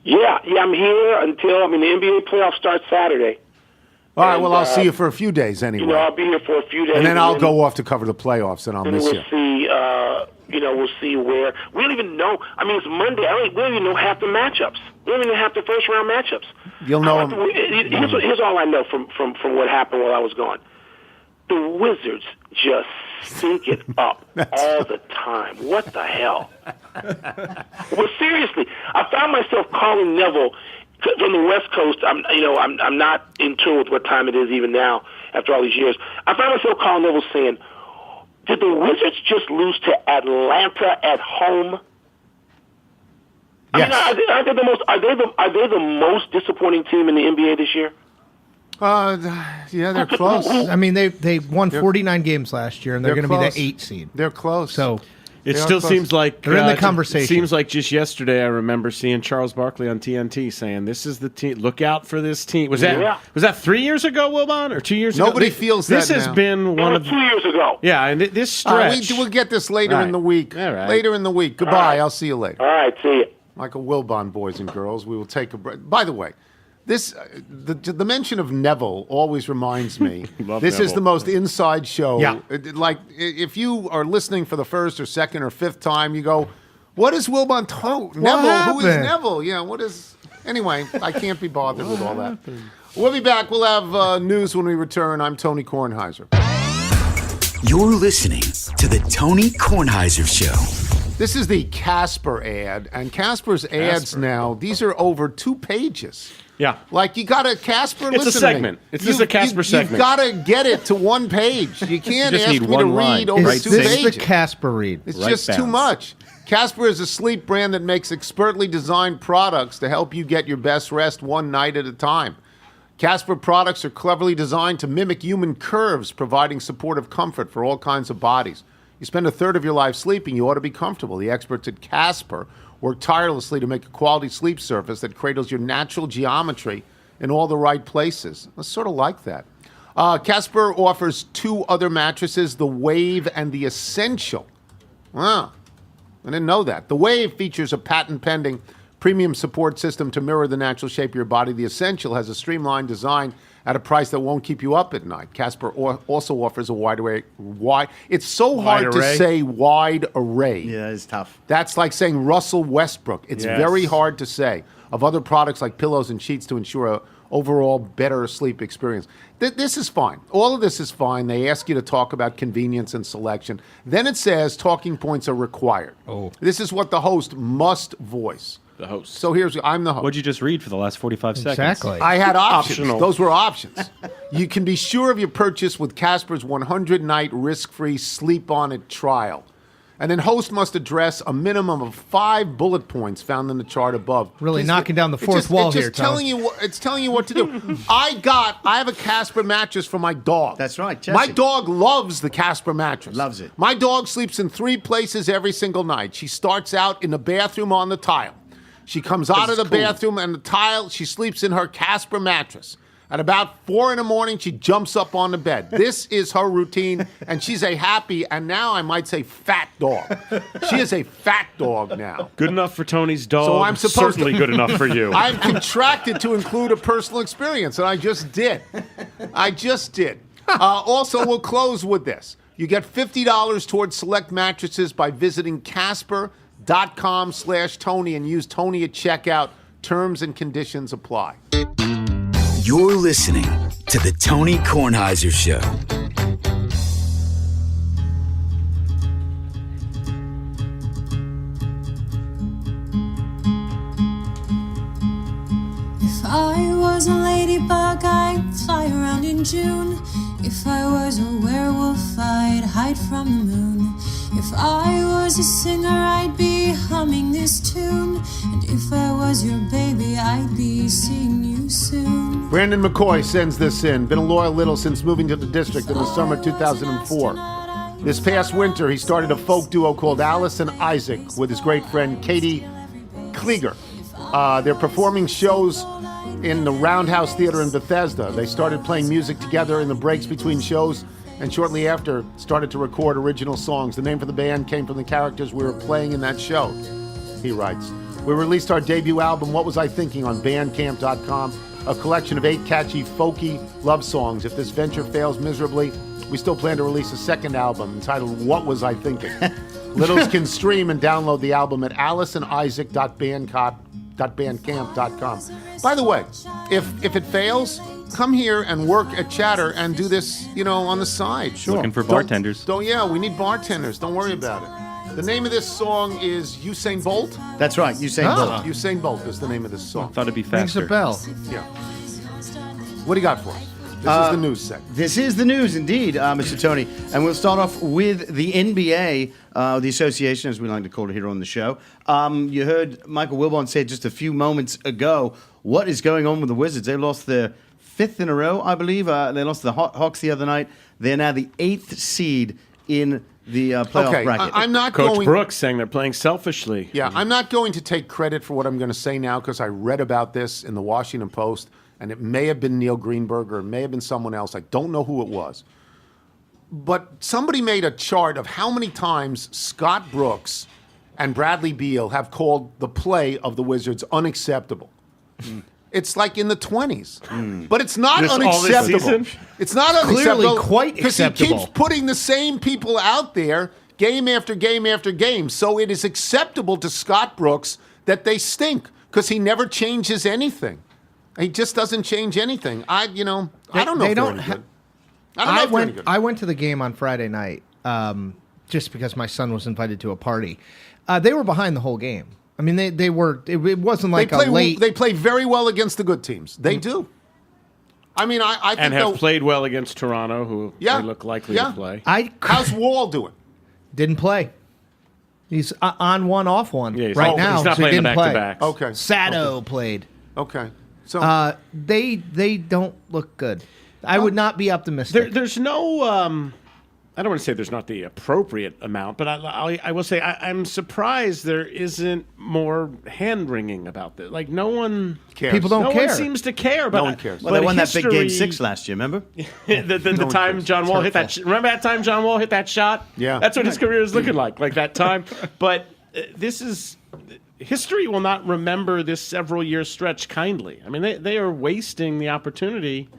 Speaker 8: Yeah, I'm here until the NBA playoffs start Saturday.
Speaker 3: All right, well, I'll see you for a few days anyway.
Speaker 8: I'll be here for a few days.
Speaker 3: And then I'll go off to cover the playoffs, and I'll miss you.
Speaker 8: We'll see where. We don't even know. I mean, it's Monday. We don't even know half the matchups. We don't even know half the first-round matchups.
Speaker 3: You'll know them.
Speaker 8: Here's all I know from what happened while I was gone. The Wizards just stink it up all the time. What the hell? Well, seriously, I found myself calling Neville from the West Coast. I'm not in tune with what time it is even now after all these years. I found myself calling Neville saying, "Did the Wizards just lose to Atlanta at home?"
Speaker 3: Yes.
Speaker 8: I mean, are they the most disappointing team in the NBA this year?
Speaker 3: Yeah, they're close.
Speaker 6: I mean, they won 49 games last year, and they're going to be the 8 seed.
Speaker 3: They're close.
Speaker 6: So
Speaker 4: it still seems like
Speaker 6: they're in the conversation.
Speaker 4: It seems like just yesterday I remember seeing Charles Barkley on TNT saying, "This is the team. Look out for this team." Was that 3 years ago, Wilbon, or 2 years ago?
Speaker 3: Nobody feels that
Speaker 4: this has
Speaker 3: now.
Speaker 4: been one of
Speaker 8: 2 years ago.
Speaker 4: Yeah, and this stretch.
Speaker 3: We'll get this later in the week.
Speaker 4: All right.
Speaker 3: Later in the week. Goodbye. I'll see you later.
Speaker 8: All right, see you.
Speaker 3: Michael Wilbon, boys and girls. We will take a break. By the way, this the mention of Neville always reminds me. This is
Speaker 4: Neville.
Speaker 3: the most inside show.
Speaker 6: Yeah.
Speaker 3: Like if you are listening for the first or second or fifth time, you go, "What is Wilbon Neville? Who is
Speaker 6: happened?
Speaker 3: Neville? Yeah, what is?" Anyway, I can't be bothered with all that. We'll be back. We'll have news when we return. I'm Tony Kornheiser.
Speaker 7: You're listening to the Tony Kornheiser Show.
Speaker 3: This is the Casper ad, and Casper's ads now, these are over 2 pages.
Speaker 4: Yeah.
Speaker 3: Like, you got to, Casper,
Speaker 4: It's a
Speaker 3: listen to me.
Speaker 4: segment. It's just a Casper segment.
Speaker 3: You've got to get it to 1 page. You can't
Speaker 2: just
Speaker 3: ask
Speaker 2: need
Speaker 3: me to
Speaker 2: one line.
Speaker 3: read over
Speaker 2: Right,
Speaker 3: 2
Speaker 6: This
Speaker 3: pages.
Speaker 6: is the Casper read.
Speaker 3: It's
Speaker 2: Right
Speaker 3: just too
Speaker 2: bounds.
Speaker 3: much. Casper is a sleep brand that makes expertly designed products to help you get your best rest one night at a time. Casper products are cleverly designed to mimic human curves, providing supportive comfort for all kinds of bodies. You spend a third of your life sleeping, you ought to be comfortable. The experts at Casper work tirelessly to make a quality sleep surface that cradles your natural geometry in all the right places. I sort of like that. Casper offers 2 other mattresses, the Wave and the Essential. Wow, I didn't know that. The Wave features a patent-pending premium support system to mirror the natural shape of your body. The Essential has a streamlined design at a price that won't keep you up at night. Casper also offers a wide array. It's so hard to say wide array.
Speaker 5: Yeah, it's tough.
Speaker 3: That's like saying Russell Westbrook. It's
Speaker 4: Yes.
Speaker 3: very hard to say. Of other products like pillows and sheets to ensure a overall better sleep experience. This is fine. All of this is fine. They ask you to talk about convenience and selection. Then it says talking points are required.
Speaker 6: Oh.
Speaker 3: This is what the host must voice.
Speaker 4: The host.
Speaker 3: So I'm the host.
Speaker 2: What'd you just read for the last 45 seconds?
Speaker 6: Exactly.
Speaker 3: I had options.
Speaker 4: Optional.
Speaker 3: Those were options. You can be sure of your purchase with Casper's 100-night risk-free sleep-on-it trial. And then host must address a minimum of 5 bullet points found in the chart above.
Speaker 6: Really knocking down the fourth wall here,
Speaker 3: telling you it's telling you what to do. I have a Casper mattress for my dog.
Speaker 5: That's right,
Speaker 3: My
Speaker 5: Jesse.
Speaker 3: dog loves the Casper mattress.
Speaker 5: Loves it.
Speaker 3: My dog sleeps in 3 places every single night. She starts out in the bathroom on the tile. She comes out of the bathroom and the tile, she sleeps in her Casper mattress. At about 4 in the morning, she jumps up on the bed. This is her routine, and she's a happy, and now I might say fat dog. She is a fat dog now.
Speaker 4: Good enough for Tony's dog.
Speaker 3: So I'm supposed
Speaker 4: certainly
Speaker 3: to-
Speaker 4: good enough for you.
Speaker 3: I'm contracted to include a personal experience, and I just did. Also, we'll close with this. You get $50 towards select mattresses by visiting Casper.com/Tony and use Tony at checkout. Terms and conditions apply.
Speaker 7: You're listening to the Tony Kornheiser Show.
Speaker 9: If I was a ladybug, I'd fly around in June. If I was a werewolf, I'd hide from the moon. If I was a singer, I'd be humming this tune. And if I was your baby, I'd be seeing you soon.
Speaker 3: Brandon McCoy sends this in. Been a loyal little since moving to the district in the summer of 2004. This past winter, he started a folk duo called Alice and Isaac with his great friend Katie Klieger. They're performing shows in the Roundhouse Theater in Bethesda. They started playing music together in the breaks between shows and shortly after started to record original songs. The name for the band came from the characters we were playing in that show, he writes. We released our debut album, What Was I Thinking, on Bandcamp.com, a collection of 8 catchy, folky love songs. If this venture fails miserably, we still plan to release a second album entitled What Was I Thinking? Littles can stream and download the album at aliceandisaac.bandcamp.com. By the way, if it fails, come here and work at Chatter and do this, on the side. Sure.
Speaker 2: Looking for bartenders.
Speaker 3: We need bartenders. Don't worry about it. The name of this song is Usain Bolt.
Speaker 5: That's right, Usain Bolt.
Speaker 3: Usain Bolt is the name of this song.
Speaker 2: Thought it'd be
Speaker 6: Rings
Speaker 2: faster.
Speaker 6: a bell.
Speaker 3: Yeah. What do you got for us? This is the news segment.
Speaker 5: This is the news, indeed, Mr. Tony. And we'll start off with the NBA, the association, as we like to call it here on the show. You heard Michael Wilbon say just a few moments ago, what is going on with the Wizards? They lost their 5th in a row, I believe. They lost to the Hawks the other night. They're now the 8th seed in the playoff bracket.
Speaker 3: I'm not
Speaker 4: Coach
Speaker 3: going.
Speaker 4: Brooks saying they're playing selfishly.
Speaker 3: Yeah, I'm not going to take credit for what I'm going to say now because I read about this in the Washington Post, and it may have been Neil Greenberg or it may have been someone else. I don't know who it was. But somebody made a chart of how many times Scott Brooks and Bradley Beal have called the play of the Wizards unacceptable. It's like in the 20s. But it's not unacceptable. It's not unacceptable.
Speaker 6: Clearly quite
Speaker 3: because he
Speaker 6: acceptable.
Speaker 3: keeps putting the same people out there game after game after game. So it is acceptable to Scott Brooks that they stink because he never changes anything. He just doesn't change anything. I don't know if they're any good.
Speaker 6: I went to the game on Friday night just because my son was invited to a party. They were behind the whole game. I mean, they were. It wasn't like
Speaker 3: They play very well against the good teams. They do. I mean, I think
Speaker 4: and have played well against Toronto, who they look likely to play.
Speaker 3: How's Wall doing?
Speaker 6: Didn't play. He's on one, off one
Speaker 4: Yeah,
Speaker 6: right now.
Speaker 4: He's not
Speaker 6: so he
Speaker 4: playing the
Speaker 6: didn't play.
Speaker 4: back-to-backs.
Speaker 3: Okay.
Speaker 6: Sado played.
Speaker 3: Okay. So
Speaker 6: They don't look good. I would not be optimistic.
Speaker 4: There's no. I don't want to say there's not the appropriate amount, but I will say I'm surprised there isn't more hand-wringing about this. Like, no one
Speaker 3: cares.
Speaker 6: People don't
Speaker 4: no
Speaker 6: care.
Speaker 4: one seems to care. But,
Speaker 3: No one cares.
Speaker 5: Well, they won that big Game 6 last year, remember?
Speaker 4: the time John Wall hit that. Remember that time John Wall hit that shot?
Speaker 3: Yeah.
Speaker 4: That's what his career is looking like that time. But this is. History will not remember this several-year stretch kindly. I mean, they are wasting the opportunity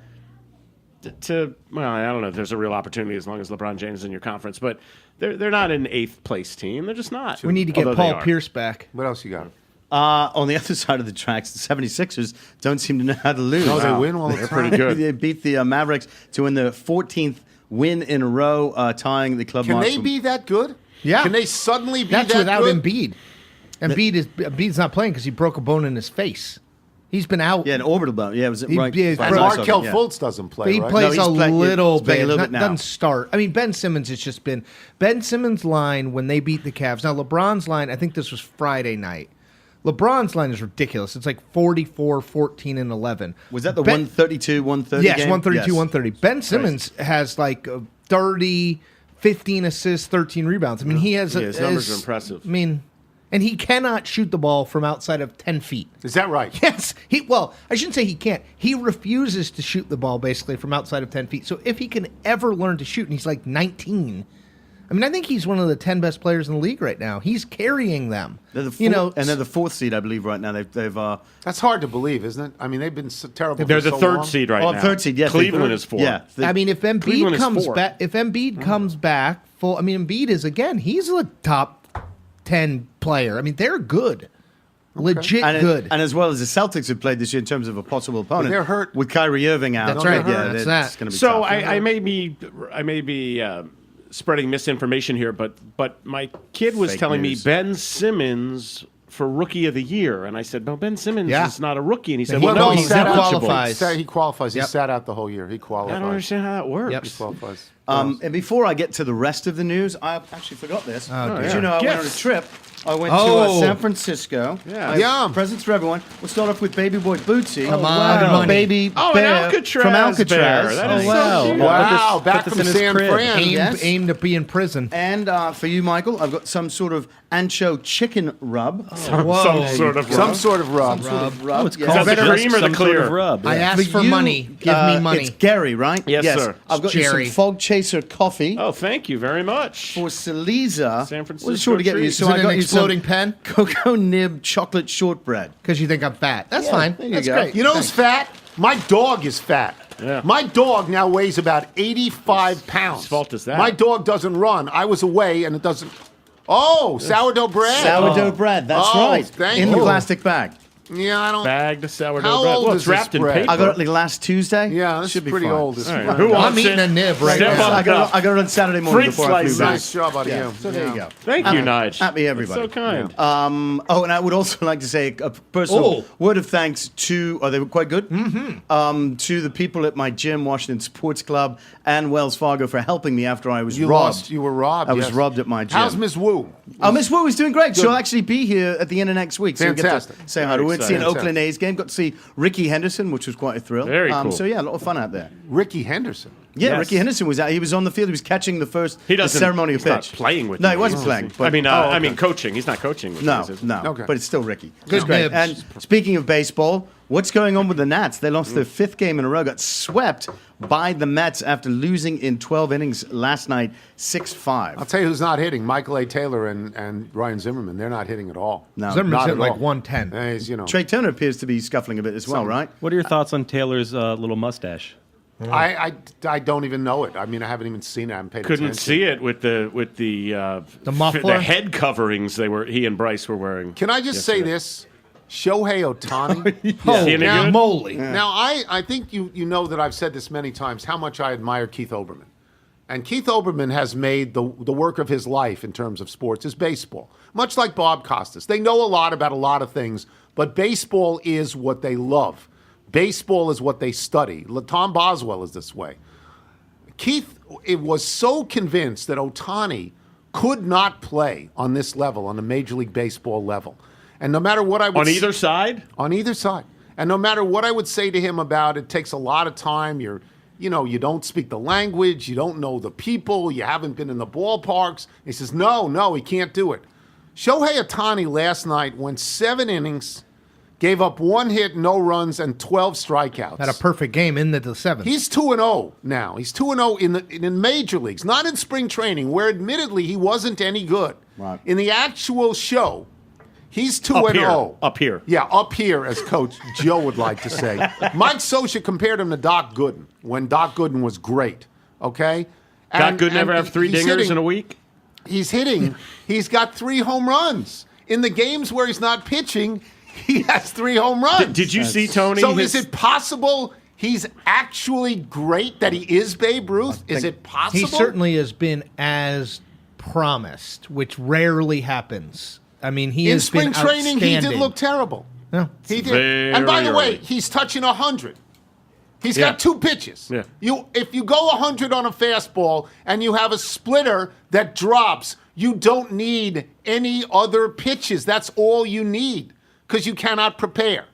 Speaker 4: well, I don't know if there's a real opportunity as long as LeBron James is in your conference, but they're not an 8th place team. They're just not.
Speaker 6: We need to get Paul Pierce back.
Speaker 3: what else you got?
Speaker 5: On the other side of the tracks, the 76ers don't seem to know how to lose.
Speaker 3: No, they win all the
Speaker 4: They're
Speaker 3: time.
Speaker 4: pretty good.
Speaker 5: They beat the Mavericks to win the 14th win in a row, tying the club
Speaker 3: Can
Speaker 5: mark.
Speaker 3: they be that good?
Speaker 6: Yeah.
Speaker 3: Can they suddenly be
Speaker 6: That's
Speaker 3: that
Speaker 6: without
Speaker 3: good?
Speaker 6: Embiid. Embiid's not playing because he broke a bone in his face. He's been out.
Speaker 5: Yeah, an orbital bone. Yeah, it was right.
Speaker 6: yeah,
Speaker 5: by
Speaker 3: And
Speaker 6: Bro,
Speaker 5: my
Speaker 3: Markel
Speaker 5: yeah.
Speaker 3: Fultz doesn't play,
Speaker 6: He
Speaker 3: right?
Speaker 6: plays
Speaker 5: No,
Speaker 6: a
Speaker 5: he's playing-
Speaker 6: little
Speaker 5: he's playing
Speaker 6: bit.
Speaker 5: a little bit now.
Speaker 6: Doesn't start. I mean, Ben Simmons has just been Ben Simmons' line when they beat the Cavs. Now LeBron's line, I think this was Friday night. LeBron's line is ridiculous. It's like 44, 14, and 11.
Speaker 5: Was that the 132, 130
Speaker 6: Yes,
Speaker 5: game?
Speaker 6: 132,
Speaker 5: Yes.
Speaker 6: 130. Ben Simmons has like 30, 15 assists, 13 rebounds. I mean, he has...
Speaker 4: his numbers are impressive.
Speaker 6: I mean... And he cannot shoot the ball from outside of 10 feet.
Speaker 3: Is that right?
Speaker 6: Yes. Well, I shouldn't say he can't. He refuses to shoot the ball basically from outside of 10 feet. So if he can ever learn to shoot, and he's like 19, I mean, I think he's one of the 10 best players in the league right now. He's carrying them.
Speaker 5: They're the and they're the 4th seed, I believe, right now. They've
Speaker 3: That's hard to believe, isn't it? I mean, they've been so terrible.
Speaker 4: They're
Speaker 3: for
Speaker 4: the
Speaker 3: so
Speaker 4: 3rd
Speaker 3: long.
Speaker 4: seed right now.
Speaker 5: 3rd seed, yes.
Speaker 4: Cleveland is 4.
Speaker 5: Yeah.
Speaker 6: I mean, if
Speaker 4: Cleveland
Speaker 6: Embiid
Speaker 4: is
Speaker 6: comes
Speaker 4: 4.
Speaker 6: back, comes back full, I mean, Embiid is again. He's a top 10 player. I mean, they're good, legit good.
Speaker 5: And as well as the Celtics have played this year in terms of a possible opponent,
Speaker 3: they're hurt.
Speaker 5: with Kyrie Irving out.
Speaker 6: That's right.
Speaker 5: Yeah,
Speaker 6: That's
Speaker 5: it's
Speaker 6: that.
Speaker 5: going to be
Speaker 4: So
Speaker 5: tough.
Speaker 4: I may be spreading misinformation here, but my kid was
Speaker 5: Fake
Speaker 4: telling
Speaker 5: news.
Speaker 4: me Ben Simmons for Rookie of the Year, and I said, no, Ben Simmons
Speaker 6: Yeah.
Speaker 4: is not a rookie, and he said,
Speaker 6: He-
Speaker 4: well,
Speaker 6: no,
Speaker 4: no,
Speaker 6: he
Speaker 4: he's
Speaker 6: sat out.
Speaker 4: eligible.
Speaker 6: Qualifies.
Speaker 3: He qualifies.
Speaker 6: Yep.
Speaker 3: He sat out the whole year. He qualifies.
Speaker 4: I don't understand how that works.
Speaker 6: Yep.
Speaker 3: He qualifies.
Speaker 5: And before I get to the rest of the news, I actually forgot this.
Speaker 6: dear.
Speaker 5: Did you know I went on a
Speaker 4: Gifts.
Speaker 5: trip? I went
Speaker 6: Oh.
Speaker 5: to San Francisco.
Speaker 4: Yeah.
Speaker 5: I have
Speaker 3: Yum.
Speaker 5: presents for everyone. We'll start off with Baby Boy Bootsy.
Speaker 6: Come on,
Speaker 5: I got a
Speaker 6: money.
Speaker 5: baby
Speaker 4: Oh, an
Speaker 5: bear
Speaker 4: Alcatraz
Speaker 5: from Alcatraz.
Speaker 4: bear. That is so
Speaker 5: wow.
Speaker 4: cute.
Speaker 3: Wow, back
Speaker 2: put
Speaker 3: from
Speaker 2: this in his
Speaker 3: San
Speaker 2: crib.
Speaker 3: Fran.
Speaker 5: Yes.
Speaker 6: Aim to be in prison.
Speaker 5: And for you, Michael, I've got some sort of ancho chicken rub.
Speaker 4: Some sort of
Speaker 3: Some sort of rub.
Speaker 5: rub.
Speaker 2: It's
Speaker 5: yes.
Speaker 2: called
Speaker 4: Is that the cream or the
Speaker 2: some sort
Speaker 4: clear?
Speaker 2: of rub.
Speaker 6: I
Speaker 2: yeah.
Speaker 6: asked for
Speaker 5: you,
Speaker 6: money. Give me money.
Speaker 5: It's Gary, right?
Speaker 4: Yes, sir.
Speaker 5: I've got you
Speaker 6: Jerry.
Speaker 5: some Fog Chaser coffee.
Speaker 4: Oh, thank you very much.
Speaker 5: For Saliza,
Speaker 4: San Francisco
Speaker 5: was sure to get you.
Speaker 4: treat.
Speaker 5: So
Speaker 6: Is it
Speaker 5: I
Speaker 6: an
Speaker 5: got you
Speaker 6: exploding
Speaker 5: some
Speaker 6: pen?
Speaker 5: cocoa nib chocolate shortbread.
Speaker 6: Because you think I'm fat. That's fine.
Speaker 5: there you
Speaker 6: That's
Speaker 5: go.
Speaker 6: great.
Speaker 3: You know who's fat? My dog is fat.
Speaker 4: Yeah.
Speaker 3: My dog now weighs about 85 pounds.
Speaker 4: Whose fault is that?
Speaker 3: My dog doesn't run. I was away and it doesn't. Oh, sourdough bread.
Speaker 5: Sourdough bread, that's
Speaker 3: Oh,
Speaker 5: right.
Speaker 3: thank
Speaker 5: in
Speaker 3: you.
Speaker 5: the plastic bag.
Speaker 3: Yeah, I don't.
Speaker 4: Bagged sourdough
Speaker 3: How
Speaker 4: bread.
Speaker 3: old
Speaker 4: Well,
Speaker 3: is
Speaker 4: it's wrapped
Speaker 3: this
Speaker 4: in
Speaker 3: bread?
Speaker 4: paper.
Speaker 5: I got it like last Tuesday.
Speaker 3: Yeah, this
Speaker 5: should
Speaker 3: is
Speaker 5: be
Speaker 3: pretty
Speaker 5: fine.
Speaker 3: old. This
Speaker 4: All
Speaker 3: is
Speaker 4: right,
Speaker 3: fine.
Speaker 4: who wants
Speaker 6: I'm eating
Speaker 4: it?
Speaker 6: a nib right
Speaker 4: Step
Speaker 6: now.
Speaker 4: on
Speaker 5: I got it on Saturday morning
Speaker 4: Fruit
Speaker 5: before I flew
Speaker 4: slices.
Speaker 5: back.
Speaker 3: Nice job out of you.
Speaker 5: So there you go.
Speaker 4: Thank you, Nige.
Speaker 5: Happy everybody.
Speaker 4: That's so kind.
Speaker 5: Oh, and I would also like to say a personal word of thanks to, they were quite good, to the people at my gym, Washington Sports Club, and Wells Fargo for helping me after I was robbed.
Speaker 3: You were robbed.
Speaker 5: I was
Speaker 3: yes.
Speaker 5: robbed at my gym.
Speaker 3: How's Miss Wu?
Speaker 5: Oh, Miss Wu is doing great. She'll actually be here at the end of next week. So
Speaker 3: Fantastic.
Speaker 5: we'll get to say hi to her. to see an Oakland A's game. Got to see Ricky Henderson, which was quite a thrill.
Speaker 4: Very cool.
Speaker 5: So yeah, a lot of fun out there.
Speaker 3: Ricky Henderson.
Speaker 5: Yeah,
Speaker 2: Yes.
Speaker 5: Ricky Henderson was out. He was on the field. He was catching the ceremonial
Speaker 4: he's not
Speaker 5: pitch.
Speaker 4: playing with
Speaker 5: No,
Speaker 4: you.
Speaker 5: he wasn't playing. But,
Speaker 4: I mean, coaching. He's not coaching with
Speaker 5: no,
Speaker 4: you, is he?
Speaker 5: no.
Speaker 3: Okay.
Speaker 5: But it's still Ricky.
Speaker 6: Good
Speaker 5: It's great.
Speaker 6: nibs.
Speaker 5: And speaking of baseball, what's going on with the Nats? They lost their 5th game in a row. Got swept by the Mets after losing in 12 innings last night, 6-5.
Speaker 3: I'll tell you who's not hitting: Michael A. Taylor and Ryan Zimmerman. They're not hitting at all.
Speaker 5: No.
Speaker 6: Zimmerman's
Speaker 3: Not
Speaker 6: hitting
Speaker 3: at
Speaker 6: like
Speaker 3: all.
Speaker 6: 110.
Speaker 3: He's,
Speaker 5: Trey Turner appears to be scuffling a bit as well, right?
Speaker 2: What are your thoughts on Taylor's little mustache?
Speaker 3: I don't even know it. I mean, I haven't even seen it. I haven't paid
Speaker 4: Couldn't
Speaker 3: attention.
Speaker 4: see it with the
Speaker 6: muffler?
Speaker 4: the head coverings he and Bryce were wearing.
Speaker 3: Can I just say this? Shohei Ohtani.
Speaker 4: Is he any
Speaker 3: Now-
Speaker 4: good?
Speaker 6: Moly.
Speaker 3: Now, I think you know that I've said this many times, how much I admire Keith Olbermann. And Keith Olbermann has made the work of his life in terms of sports is baseball. Much like Bob Costas. They know a lot about a lot of things, but baseball is what they love. Baseball is what they study. Tom Boswell is this way. Keith was so convinced that Ohtani could not play on this level, on a Major League Baseball level. And no matter what I would
Speaker 4: On either side?
Speaker 3: On either side. And no matter what I would say to him about it, takes a lot of time. You don't speak the language. You don't know the people. You haven't been in the ballparks. He says, no, he can't do it. Shohei Ohtani last night went 7 innings, gave up 1 hit, no runs, and 12 strikeouts.
Speaker 6: Had a perfect game in the 7th.
Speaker 3: He's 2-0 now. He's 2-0 in major leagues, not in spring training, where admittedly he wasn't any good.
Speaker 5: Right.
Speaker 3: In the actual show, he's 2-0.
Speaker 4: Up here.
Speaker 3: Yeah, up here, as Coach Joe would like to say. Mike Scioscia compared him to Doc Gooden when Doc Gooden was great. Okay?
Speaker 4: Doc Gooden ever have 3
Speaker 3: he's
Speaker 4: dingers
Speaker 3: hitting-
Speaker 4: in a week?
Speaker 3: He's hitting. He's got 3 home runs. In the games where he's not pitching, he has 3 home runs.
Speaker 4: Did you see, Tony?
Speaker 3: So is it possible he's actually great, that he is Babe Ruth? Is it possible?
Speaker 6: He certainly has been as promised, which rarely happens. I mean, he
Speaker 3: in
Speaker 6: has
Speaker 3: spring
Speaker 6: been
Speaker 3: training, he did
Speaker 6: outstanding.
Speaker 3: look terrible.
Speaker 6: No.
Speaker 3: He did.
Speaker 4: Very
Speaker 3: And by the way,
Speaker 4: early.
Speaker 3: he's touching 100. He's
Speaker 4: Yeah.
Speaker 3: got 2 pitches.
Speaker 4: Yeah.
Speaker 3: If you go 100 on a fastball and you have a splitter that drops, you don't need any other pitches. That's all you need because you cannot prepare.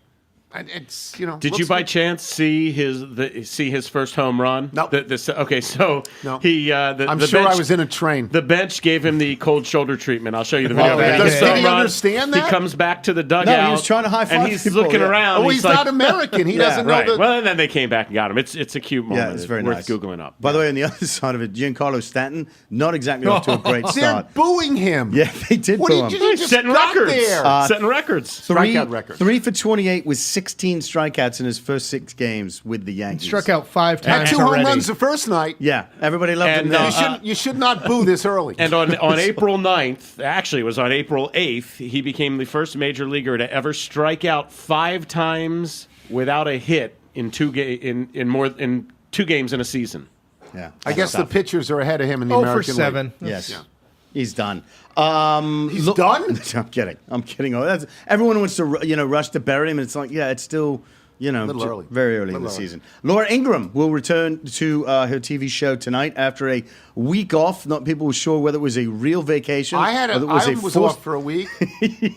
Speaker 3: And it's
Speaker 4: Did
Speaker 3: looks
Speaker 4: you by
Speaker 3: good.
Speaker 4: chance see his first home run?
Speaker 3: No.
Speaker 4: Okay, so
Speaker 3: No.
Speaker 4: he.
Speaker 3: I'm
Speaker 4: the
Speaker 3: sure
Speaker 4: bench,
Speaker 3: I was in a train.
Speaker 4: The bench gave him the cold shoulder treatment. I'll show you the video.
Speaker 6: Oh,
Speaker 4: He
Speaker 6: did
Speaker 4: gets
Speaker 6: he?
Speaker 4: the
Speaker 6: Did
Speaker 3: he
Speaker 4: run.
Speaker 3: understand that?
Speaker 4: He comes back to the dugout.
Speaker 5: No, he was trying to high-five
Speaker 4: and he's
Speaker 5: people,
Speaker 4: looking
Speaker 5: yeah.
Speaker 4: around.
Speaker 3: Oh, he's not
Speaker 4: like,
Speaker 3: American. He doesn't know
Speaker 4: right.
Speaker 3: the.
Speaker 4: Well, and then they came back and got him. It's a cute moment.
Speaker 5: Yeah, it's very
Speaker 4: worth
Speaker 5: nice.
Speaker 4: Googling up.
Speaker 5: By the way, on the other side of it, Giancarlo Stanton, not exactly off to a great
Speaker 3: They're
Speaker 5: start.
Speaker 3: booing him.
Speaker 5: Yeah, they did
Speaker 3: What
Speaker 5: boo
Speaker 3: did
Speaker 5: him.
Speaker 3: you just
Speaker 4: setting
Speaker 3: got
Speaker 4: records.
Speaker 3: there?
Speaker 4: Setting records.
Speaker 3: Strikeout record.
Speaker 5: 3 for 28 with 16 strikeouts in his first 6 games with the Yankees.
Speaker 6: Struck out 5
Speaker 3: Had
Speaker 6: times
Speaker 3: 2 home
Speaker 6: already.
Speaker 3: runs the first night.
Speaker 5: Yeah, everybody loved him
Speaker 4: And,
Speaker 5: there.
Speaker 3: You should not boo this early.
Speaker 4: And on April 9th, actually it was on April 8th, he became the first major leaguer to ever strike out 5 times without a hit in 2 games in a season.
Speaker 5: Yeah,
Speaker 3: I guess the pitchers are ahead of him in the
Speaker 6: 0
Speaker 3: American
Speaker 6: for 7.
Speaker 3: League.
Speaker 5: yes.
Speaker 3: Yeah.
Speaker 5: He's done.
Speaker 3: He's done?
Speaker 5: I'm kidding. Oh, everyone wants to rush to bury him, and it's like, yeah, it's still
Speaker 3: Little early.
Speaker 5: very early in the season. Laura Ingraham will return to her TV show tonight after a week off. Not people were sure whether it was a real vacation.
Speaker 3: I was
Speaker 5: forced-
Speaker 3: off for a week.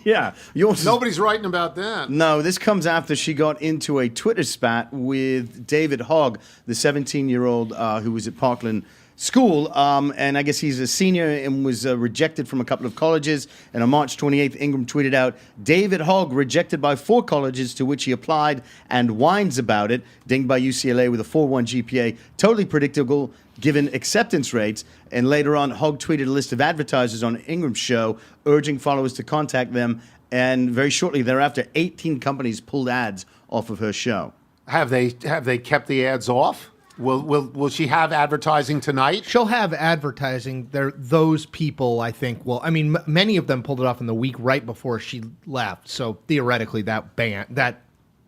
Speaker 5: Yeah,
Speaker 3: Nobody's writing about that.
Speaker 5: No, this comes after she got into a Twitter spat with David Hogg, the 17-year-old who was at Parkland School. And I guess he's a senior and was rejected from a couple of colleges. And on March 28th, Ingram tweeted out, David Hogg rejected by 4 colleges to which he applied and whines about it. Dinged by UCLA with a 4.1 GPA. Totally predictable given acceptance rates. And later on, Hogg tweeted a list of advertisers on Ingram's show, urging followers to contact them. And very shortly thereafter, 18 companies pulled ads off of her show.
Speaker 3: Have they kept the ads off? Will she have advertising tonight?
Speaker 6: She'll have advertising. Those people, I think, will. I mean, many of them pulled it off in the week right before she left. So theoretically, that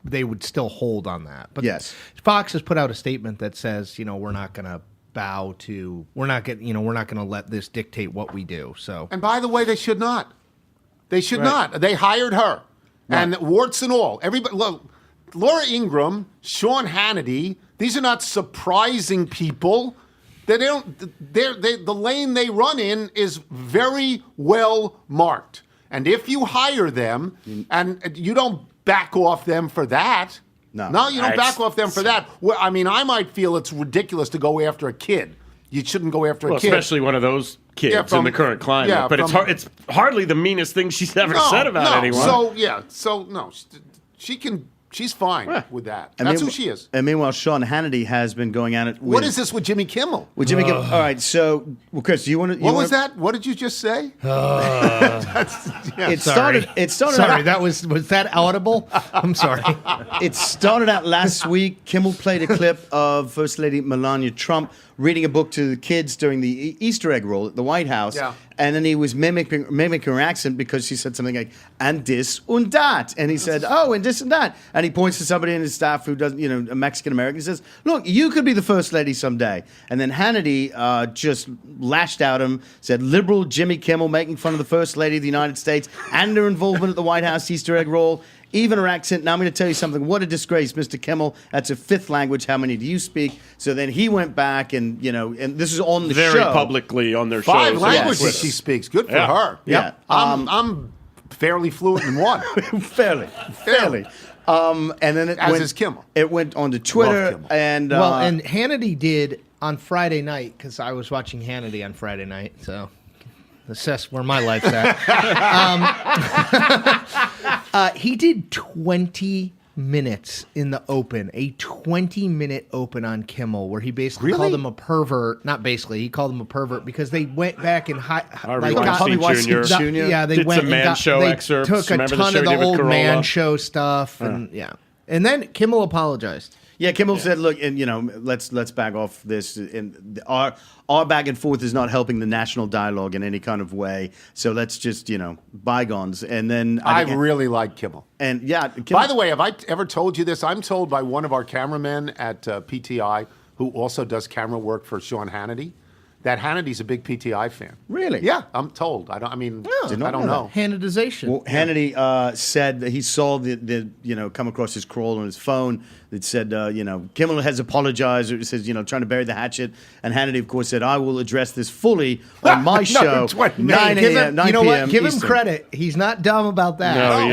Speaker 6: they would still hold on that. But
Speaker 5: yes,
Speaker 6: Fox has put out a statement that says, we're not going to bow to. We're not going to let this dictate what we do. So.
Speaker 3: And by the way, they should not. They should not. They hired her, and warts and all. Everybody. Look, Laura Ingraham, Sean Hannity. These are not surprising people. The lane they run in is very well marked. And if you hire them and you don't back off them for that. No, you don't back off them for that. Well, I mean, I might feel it's ridiculous to go after a kid. You shouldn't go after a kid.
Speaker 4: Especially one of those kids in the current climate.
Speaker 3: Yeah,
Speaker 4: but it's hardly the meanest thing she's ever said about anyone.
Speaker 3: She's fine with that. That's who she is.
Speaker 5: And meanwhile, Sean Hannity has been going at it with...
Speaker 3: What is this with Jimmy Kimmel?
Speaker 5: With Jimmy Kimmel. All right, so, Chris, do you want to...
Speaker 3: What was that? What did you just say?
Speaker 5: It started
Speaker 6: Sorry, was that audible? I'm sorry.
Speaker 5: It started out last week. Kimmel played a clip of First Lady Melania Trump reading a book to the kids during the Easter egg roll at the White House.
Speaker 3: Yeah.
Speaker 5: And then he was mimicking her accent because she said something like, and this and that. And he said, oh, and this and that. And he points to somebody in his staff who doesn't, a Mexican-American. He says, look, you could be the First Lady someday. And then Hannity just lashed out him, said, liberal Jimmy Kimmel making fun of the First Lady of the United States and her involvement at the White House Easter egg roll. Even her accent. Now I'm going to tell you something. What a disgrace, Mr. Kimmel. That's a fifth language. How many do you speak? So then he went back and, and this is on the show.
Speaker 4: Very publicly on their show.
Speaker 3: 5 languages she speaks. Good for her.
Speaker 5: Yeah.
Speaker 3: I'm fairly fluent in one.
Speaker 5: Fairly. And then
Speaker 3: is Kimmel.
Speaker 5: It went on to Twitter. And
Speaker 6: and Hannity did on Friday night, because I was watching Hannity on Friday night, so... assess where my life's at. He did 20 minutes in the open, a 20-minute open on Kimmel, where he basically called him a pervert. Not basically, he called him a pervert because they went back and
Speaker 4: Harvey Weinstein Jr.
Speaker 6: Yeah, they
Speaker 4: did
Speaker 6: went
Speaker 4: some Man Show
Speaker 6: they
Speaker 4: excerpts.
Speaker 6: took a
Speaker 4: Remember
Speaker 6: ton
Speaker 4: the
Speaker 6: of the
Speaker 4: David
Speaker 6: old
Speaker 4: Carolla?
Speaker 6: Man Show stuff, and and then Kimmel apologized.
Speaker 5: Yeah, Kimmel said, "Look, and let's back off this. And our back and forth is not helping the national dialogue in any kind of way. So let's just bygones." And then
Speaker 3: I really like Kimmel.
Speaker 5: And Kimmel,
Speaker 3: by the way, have I ever told you this? I'm told by one of our cameramen at PTI, who also does camera work for Sean Hannity, that Hannity's a big PTI fan.
Speaker 5: Really?
Speaker 3: Yeah, I'm told. I don't know.
Speaker 6: Hannitization.
Speaker 5: Well, Hannity said that he saw the come across his crawl on his phone that said, Kimmel has apologized. It says, trying to bury the hatchet. And Hannity, of course, said, I will address this fully on my show, 9 p.m.
Speaker 6: You know what? Give him credit. He's not dumb about that.
Speaker 4: No,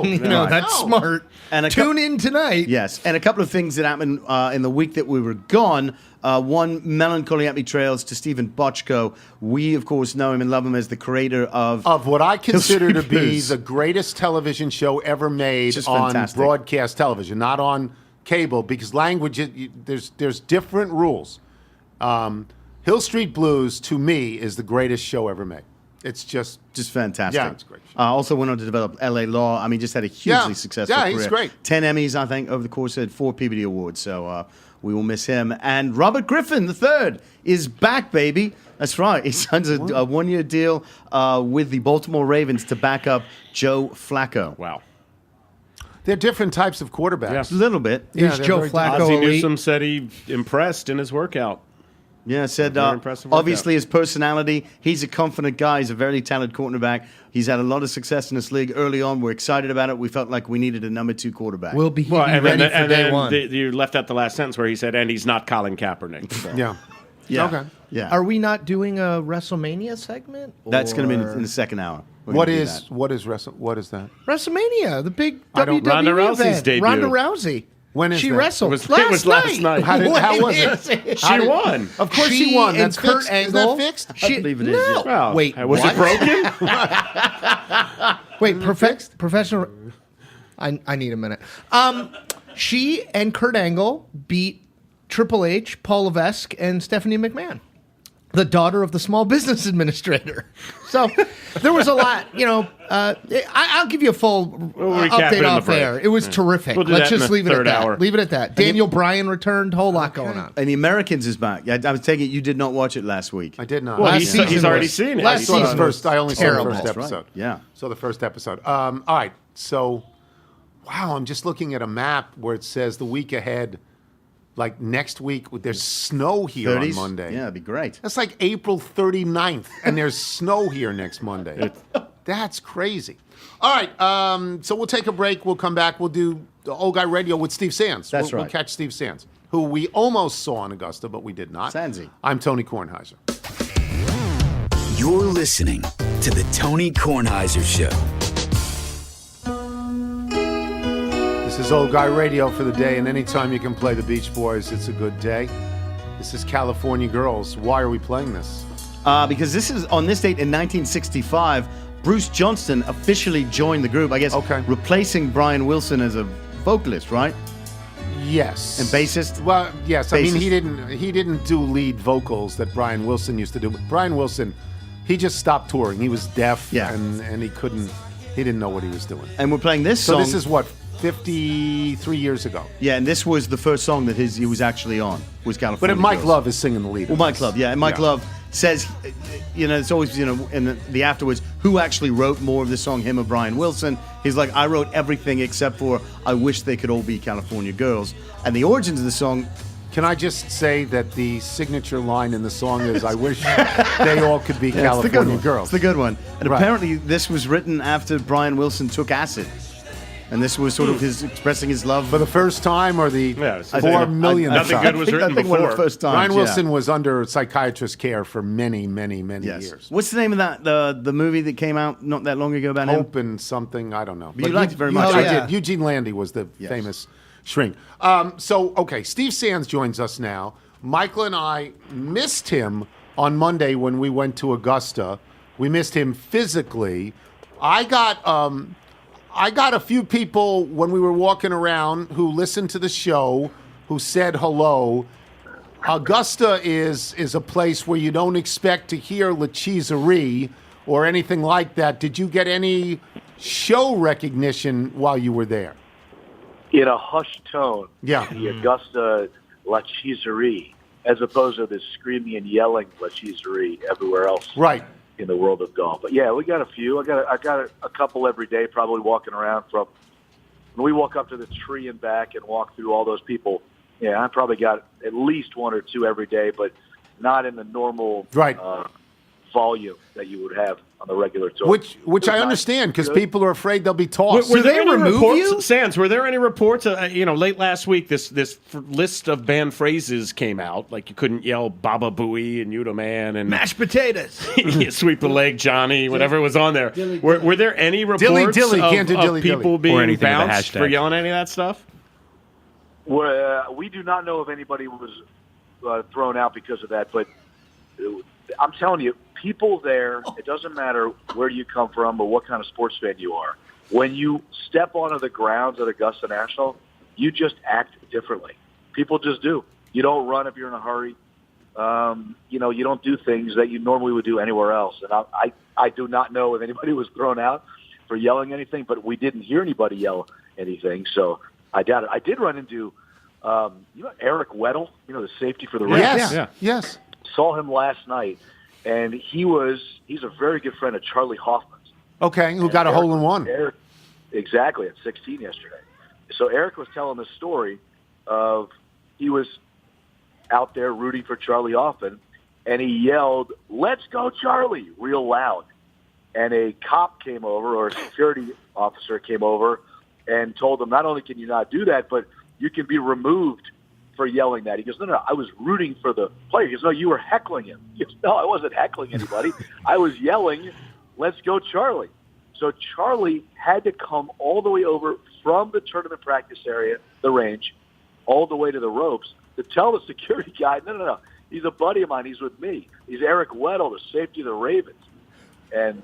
Speaker 4: he is not.
Speaker 6: That's smart.
Speaker 5: And
Speaker 6: Tune in tonight.
Speaker 5: Yes, and a couple of things that happened in the week that we were gone. One, melancholy happy trails to Stephen Bochco. We, of course, know him and love him as the creator of
Speaker 3: what I consider to be the greatest television show ever made on broadcast television, not on cable, because language, there's different rules. Hill Street Blues, to me, is the greatest show ever made. It's just
Speaker 5: fantastic.
Speaker 3: Yeah, it's great.
Speaker 5: Also went on to develop L.A. Law. I mean, just had a hugely successful career.
Speaker 3: Yeah, he's great.
Speaker 5: 10 Emmys, I think, over the course of 4 Peabody Awards. So we will miss him. And Robert Griffin III is back, baby. That's right. He signs a 1-year deal with the Baltimore Ravens to back up Joe Flacco.
Speaker 4: Wow.
Speaker 3: They're different types of quarterbacks.
Speaker 5: A little bit.
Speaker 6: Is Joe Flacco
Speaker 4: Ozzie
Speaker 6: elite?
Speaker 4: Newsome said he impressed in his workout.
Speaker 5: Yeah, said
Speaker 4: Very impressive workout.
Speaker 5: obviously his personality, he's a confident guy, he's a very talented quarterback. He's had a lot of success in this league early on. We're excited about it. We felt like we needed a number 2 quarterback.
Speaker 6: We'll be ready for day one.
Speaker 4: You left out the last sentence where he said, and he's not Colin Kaepernick. So.
Speaker 3: Yeah.
Speaker 5: Okay. Yeah.
Speaker 6: Are we not doing a WrestleMania segment?
Speaker 5: That's going to be in the second hour.
Speaker 3: What is that?
Speaker 6: WrestleMania, the big
Speaker 3: WWE
Speaker 4: Ronda Rousey's
Speaker 6: event.
Speaker 4: debut.
Speaker 6: Ronda Rousey.
Speaker 3: When is
Speaker 6: she
Speaker 3: that?
Speaker 6: wrestled?
Speaker 4: It was last night.
Speaker 3: How was it?
Speaker 4: She won.
Speaker 3: Of course she won.
Speaker 6: And
Speaker 3: That's
Speaker 6: Kurt
Speaker 3: fixed.
Speaker 6: Angle.
Speaker 3: Is that fixed?
Speaker 5: I believe it is.
Speaker 6: No.
Speaker 5: Yeah.
Speaker 4: Well,
Speaker 6: Wait,
Speaker 4: was
Speaker 6: what?
Speaker 4: it broken?
Speaker 6: Wait, professional. I need a minute. She and Kurt Angle beat Triple H, Paul Levesque, and Stephanie McMahon, the daughter of the Small Business Administrator. So there was a lot, I'll give you a full update off air. It was terrific.
Speaker 4: We'll do
Speaker 6: Let's
Speaker 4: that in
Speaker 6: just
Speaker 4: the
Speaker 6: leave it at
Speaker 4: third
Speaker 6: that.
Speaker 4: hour.
Speaker 6: Leave it at that. Daniel Bryan returned. Whole lot going on.
Speaker 5: And the Americans is back. I was taking it you did not watch it last week.
Speaker 3: I did not.
Speaker 4: Well,
Speaker 6: Last
Speaker 4: he's
Speaker 6: season
Speaker 4: already
Speaker 6: was-
Speaker 4: seen it.
Speaker 6: last
Speaker 4: He saw
Speaker 6: season
Speaker 4: the
Speaker 6: was
Speaker 3: I only
Speaker 6: terrible.
Speaker 3: saw the first
Speaker 5: That's
Speaker 3: episode.
Speaker 5: right. Yeah.
Speaker 3: So the first episode. All right. So, wow, I'm just looking at a map where it says the week ahead, like next week, there's snow here
Speaker 5: 30s?
Speaker 3: on Monday.
Speaker 5: Yeah, it'd be great.
Speaker 3: That's like April 39th, and there's snow here next Monday. That's crazy. All right, so we'll take a break. We'll come back. We'll do the Old Guy Radio with Steve Sands.
Speaker 5: That's
Speaker 3: We'll
Speaker 5: right.
Speaker 3: catch Steve Sands, who we almost saw in Augusta, but we did not.
Speaker 5: Sandsy.
Speaker 3: I'm Tony Kornheiser.
Speaker 7: You're listening to the Tony Kornheiser Show.
Speaker 3: is Old Guy Radio for the day, and anytime you can play the Beach Boys, it's a good day. This is California Girls. Why are we playing this?
Speaker 5: Because this is on this date in 1965. Bruce Johnston officially joined the group, I guess, replacing Brian Wilson as a vocalist, right?
Speaker 3: Yes.
Speaker 5: And bassist?
Speaker 3: Well, yes.
Speaker 5: Bassist.
Speaker 3: I mean, he didn't do lead vocals that Brian Wilson used to do. But Brian Wilson, he just stopped touring. He was deaf, and he didn't know what he was doing.
Speaker 5: And we're playing this song.
Speaker 3: So this is what, 53 years ago?
Speaker 5: Yeah, and this was the first song that he was actually on, was California
Speaker 3: But Mike
Speaker 5: Girls.
Speaker 3: Love is singing the lead.
Speaker 5: Well, Mike Love, yeah. And Mike Love says, it's always, in the afterwards, who actually wrote more of this song, him or Brian Wilson? He's like, I wrote everything except for I wish they could all be California Girls. And the origins of the song...
Speaker 3: Can I just say that the signature line in the song is, I wish they all could be California Girls.
Speaker 5: It's the good one. And apparently this was written after Brian Wilson took acid. And this was sort of his expressing his love.
Speaker 3: For the first time or the 4 millionth time?
Speaker 4: Nothing good was written before.
Speaker 5: One of the first times,
Speaker 3: Brian Wilson was under psychiatrist care for many, many, many years.
Speaker 5: What's the name of that the movie that came out not that long ago about him?
Speaker 3: Hope and something, I don't know.
Speaker 5: But you liked it very much.
Speaker 3: I did. Eugene Landy was the famous shrink. Steve Sands joins us now. Michael and I missed him on Monday when we went to Augusta. We missed him physically. I got a few people when we were walking around who listened to the show who said hello. Augusta is a place where you don't expect to hear La Cheeserie or anything like that. Did you get any show recognition while you were there?
Speaker 10: In a hushed tone,
Speaker 3: the
Speaker 10: Augusta La Cheeserie, as opposed to this screaming and yelling La Cheeserie everywhere else.
Speaker 3: Right.
Speaker 10: In the world of golf. But yeah, we got a few. I got a couple every day, probably walking around from when we walk up to the tree and back and walk through all those people. Yeah, I probably got at least one or two every day, but not in the normal volume that you would have on the regular tour.
Speaker 3: Which I understand, because people are afraid they'll be tossed.
Speaker 4: Were there any reports, Sands, were there any reports, late last week, this list of banned phrases came out, like you couldn't yell Baba Booey and Yuta Man and...
Speaker 6: Mashed potatoes.
Speaker 4: Sweep the leg, Johnny, whatever was on there. Were there any reports of people being bounced for yelling any of that stuff?
Speaker 10: We do not know if anybody was thrown out because of that, but I'm telling you, people there, it doesn't matter where you come from or what kind of sports fan you are. When you step onto the grounds at Augusta National, you just act differently. People just do. You don't run if you're in a hurry. You don't do things that you normally would do anywhere else. And I do not know if anybody was thrown out for yelling anything, but we didn't hear anybody yell anything, so I doubt it. I did run into, Eric Weddle, the safety for the Rams.
Speaker 3: Yes.
Speaker 10: Saw him last night, and he's a very good friend of Charlie Hoffman's.
Speaker 3: Okay, who got a hole-in-one.
Speaker 10: Exactly, at 16 yesterday. So Eric was telling the story of he was out there rooting for Charlie Hoffman, and he yelled, "Let's go, Charlie," real loud. And a cop came over, or a security officer came over, and told him, not only can you not do that, but you can be removed for yelling that. He goes, no, I was rooting for the player. He goes, no, you were heckling him. He goes, no, I wasn't heckling anybody. I was yelling, "Let's go, Charlie." So Charlie had to come all the way over from the tournament practice area, the range, all the way to the ropes to tell the security guy, no, he's a buddy of mine. He's with me. He's Eric Weddle, the safety of the Ravens. And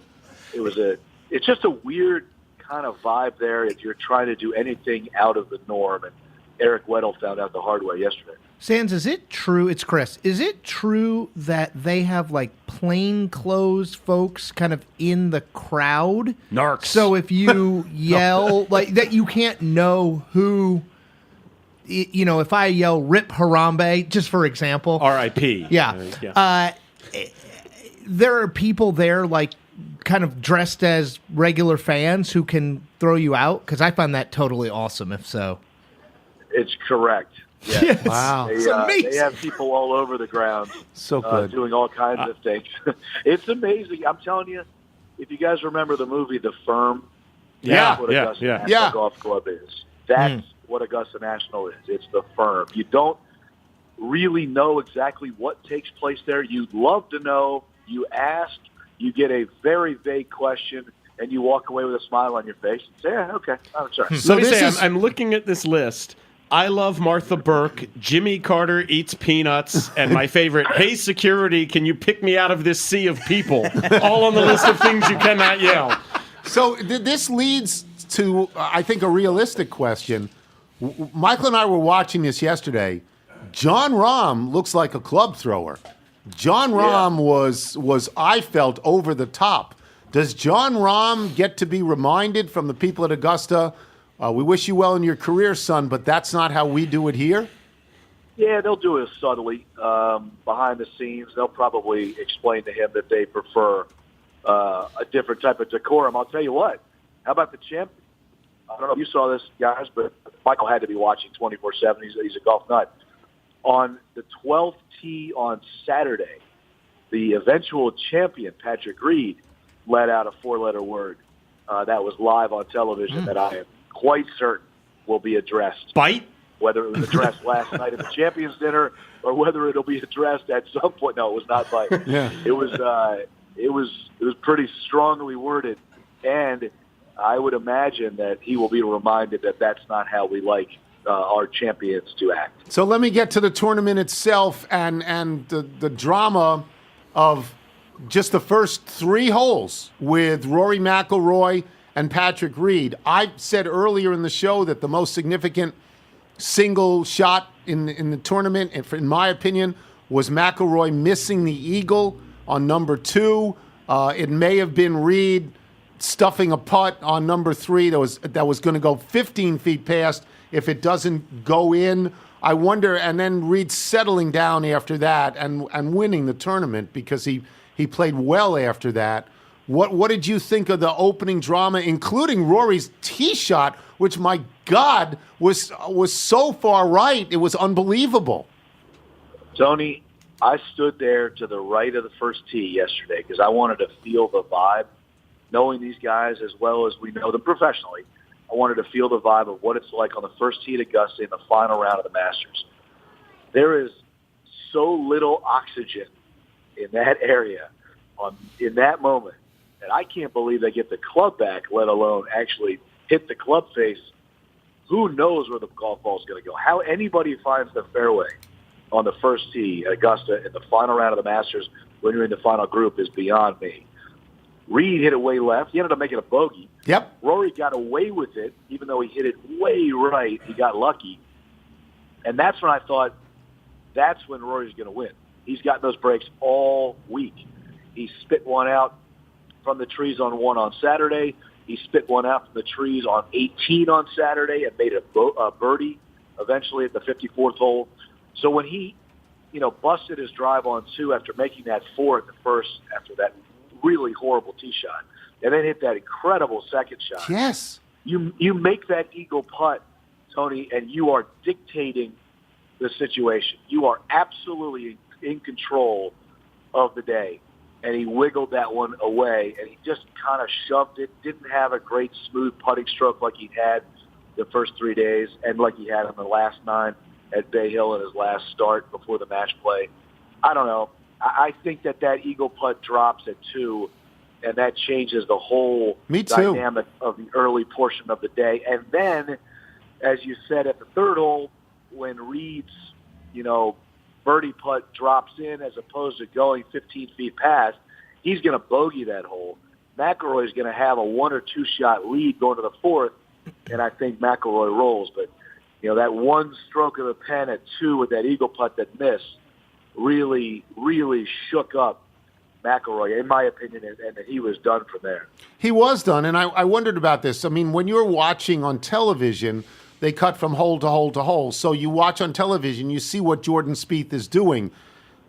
Speaker 10: it's just a weird kind of vibe there if you're trying to do anything out of the norm. And Eric Weddle found out the hard way yesterday.
Speaker 6: Sands, is it true? It's Chris. Is it true that they have like plainclothes folks kind of in the crowd?
Speaker 4: Narcs.
Speaker 6: So if you yell like that, you can't know who. If I yell "Rip Harambe," just for example,
Speaker 4: R.I.P.
Speaker 6: Yeah. There are people there like kind of dressed as regular fans who can throw you out, because I find that totally awesome. If so.
Speaker 10: It's correct. Yes.
Speaker 3: Wow.
Speaker 10: They have people all over the ground
Speaker 3: so good.
Speaker 10: Doing all kinds of things. It's amazing. I'm telling you, if you guys remember the movie The Firm, that's what Augusta National Golf Club is. That's what Augusta National is. It's The Firm. You don't really know exactly what takes place there. You'd love to know. You ask. You get a very vague question. and you walk away with a smile on your face and say, yeah, okay, I'm sorry.
Speaker 4: So let me say, I'm looking at this list. I love Martha Burke, Jimmy Carter eats peanuts, and my favorite, hey, security, can you pick me out of this sea of people? All on the list of things you cannot yell.
Speaker 3: So this leads to, I think, a realistic question. Michael and I were watching this yesterday. John Rahm looks like a club thrower. John Rahm was, I felt, over the top. Does John Rahm get to be reminded from the people at Augusta, we wish you well in your career, son, but that's not how we do it here?
Speaker 10: Yeah, they'll do it subtly behind the scenes. They'll probably explain to him that they prefer a different type of decorum. I'll tell you what. How about the champ? I don't know if you saw this, guys, but Michael had to be watching 24/7. He's a golf nut. On the 12th tee on Saturday, the eventual champion, Patrick Reed, let out a 4-letter word that was live on television that I am quite certain will be addressed.
Speaker 4: Bite?
Speaker 10: Whether it was addressed last night at the Champions Dinner or whether it'll be addressed at some point. No, it was not bite.
Speaker 3: Yeah.
Speaker 10: It was pretty strongly worded, and I would imagine that he will be reminded that that's not how we like our champions to act.
Speaker 3: So let me get to the tournament itself and the drama of just the first 3 holes with Rory McIlroy and Patrick Reed. I said earlier in the show that the most significant single shot in the tournament, in my opinion, was McIlroy missing the eagle on number 2. It may have been Reed stuffing a putt on number 3 that was going to go 15 feet past if it doesn't go in. I wonder, and then Reed settling down after that and winning the tournament because he played well after that. What did you think of the opening drama, including Rory's tee shot, which, my God, was so far right, it was unbelievable?
Speaker 10: Tony, I stood there to the right of the first tee yesterday because I wanted to feel the vibe. Knowing these guys as well as we know them professionally, I wanted to feel the vibe of what it's like on the first tee at Augusta in the final round of the Masters. There is so little oxygen in that area in that moment that I can't believe they get the club back, let alone actually hit the club face. Who knows where the golf ball is going to go? How anybody finds the fairway on the first tee at Augusta in the final round of the Masters when you're in the final group is beyond me. Reed hit it way left. He ended up making a bogey.
Speaker 3: Yep.
Speaker 10: Rory got away with it, even though he hit it way right. He got lucky. And that's when I thought, that's when Rory's going to win. He's gotten those breaks all week. He spit one out from the trees on 1 on Saturday. He spit one out from the trees on 18 on Saturday and made a birdie eventually at the 54th hole. So when he, busted his drive on 2 after making that 4 at the first, after that really horrible tee shot, and then hit that incredible second shot.
Speaker 3: Yes.
Speaker 10: You make that eagle putt, Tony, and you are dictating the situation. You are absolutely in control of the day. And he wiggled that one away, and he just kind of shoved it. Didn't have a great smooth putting stroke like he had the first 3 days and like he had in the last 9 at Bay Hill in his last start before the match play. I don't know. I think that eagle putt drops at 2, and that changes the whole dynamic of the early portion of the day. And then, as you said, at the 3rd hole, when Reed's, birdie putt drops in as opposed to going 15 feet past, he's going to bogey that hole. McIlroy's going to have a 1 or 2 shot lead going to the 4th, and I think McIlroy rolls. But, that one stroke of the pen at 2 with that eagle putt that missed really, really shook up McIlroy, in my opinion, and he was done from there.
Speaker 3: He was done, and I wondered about this. I mean, when you're watching on television, they cut from hole to hole to hole. So you watch on television, you see what Jordan Spieth is doing.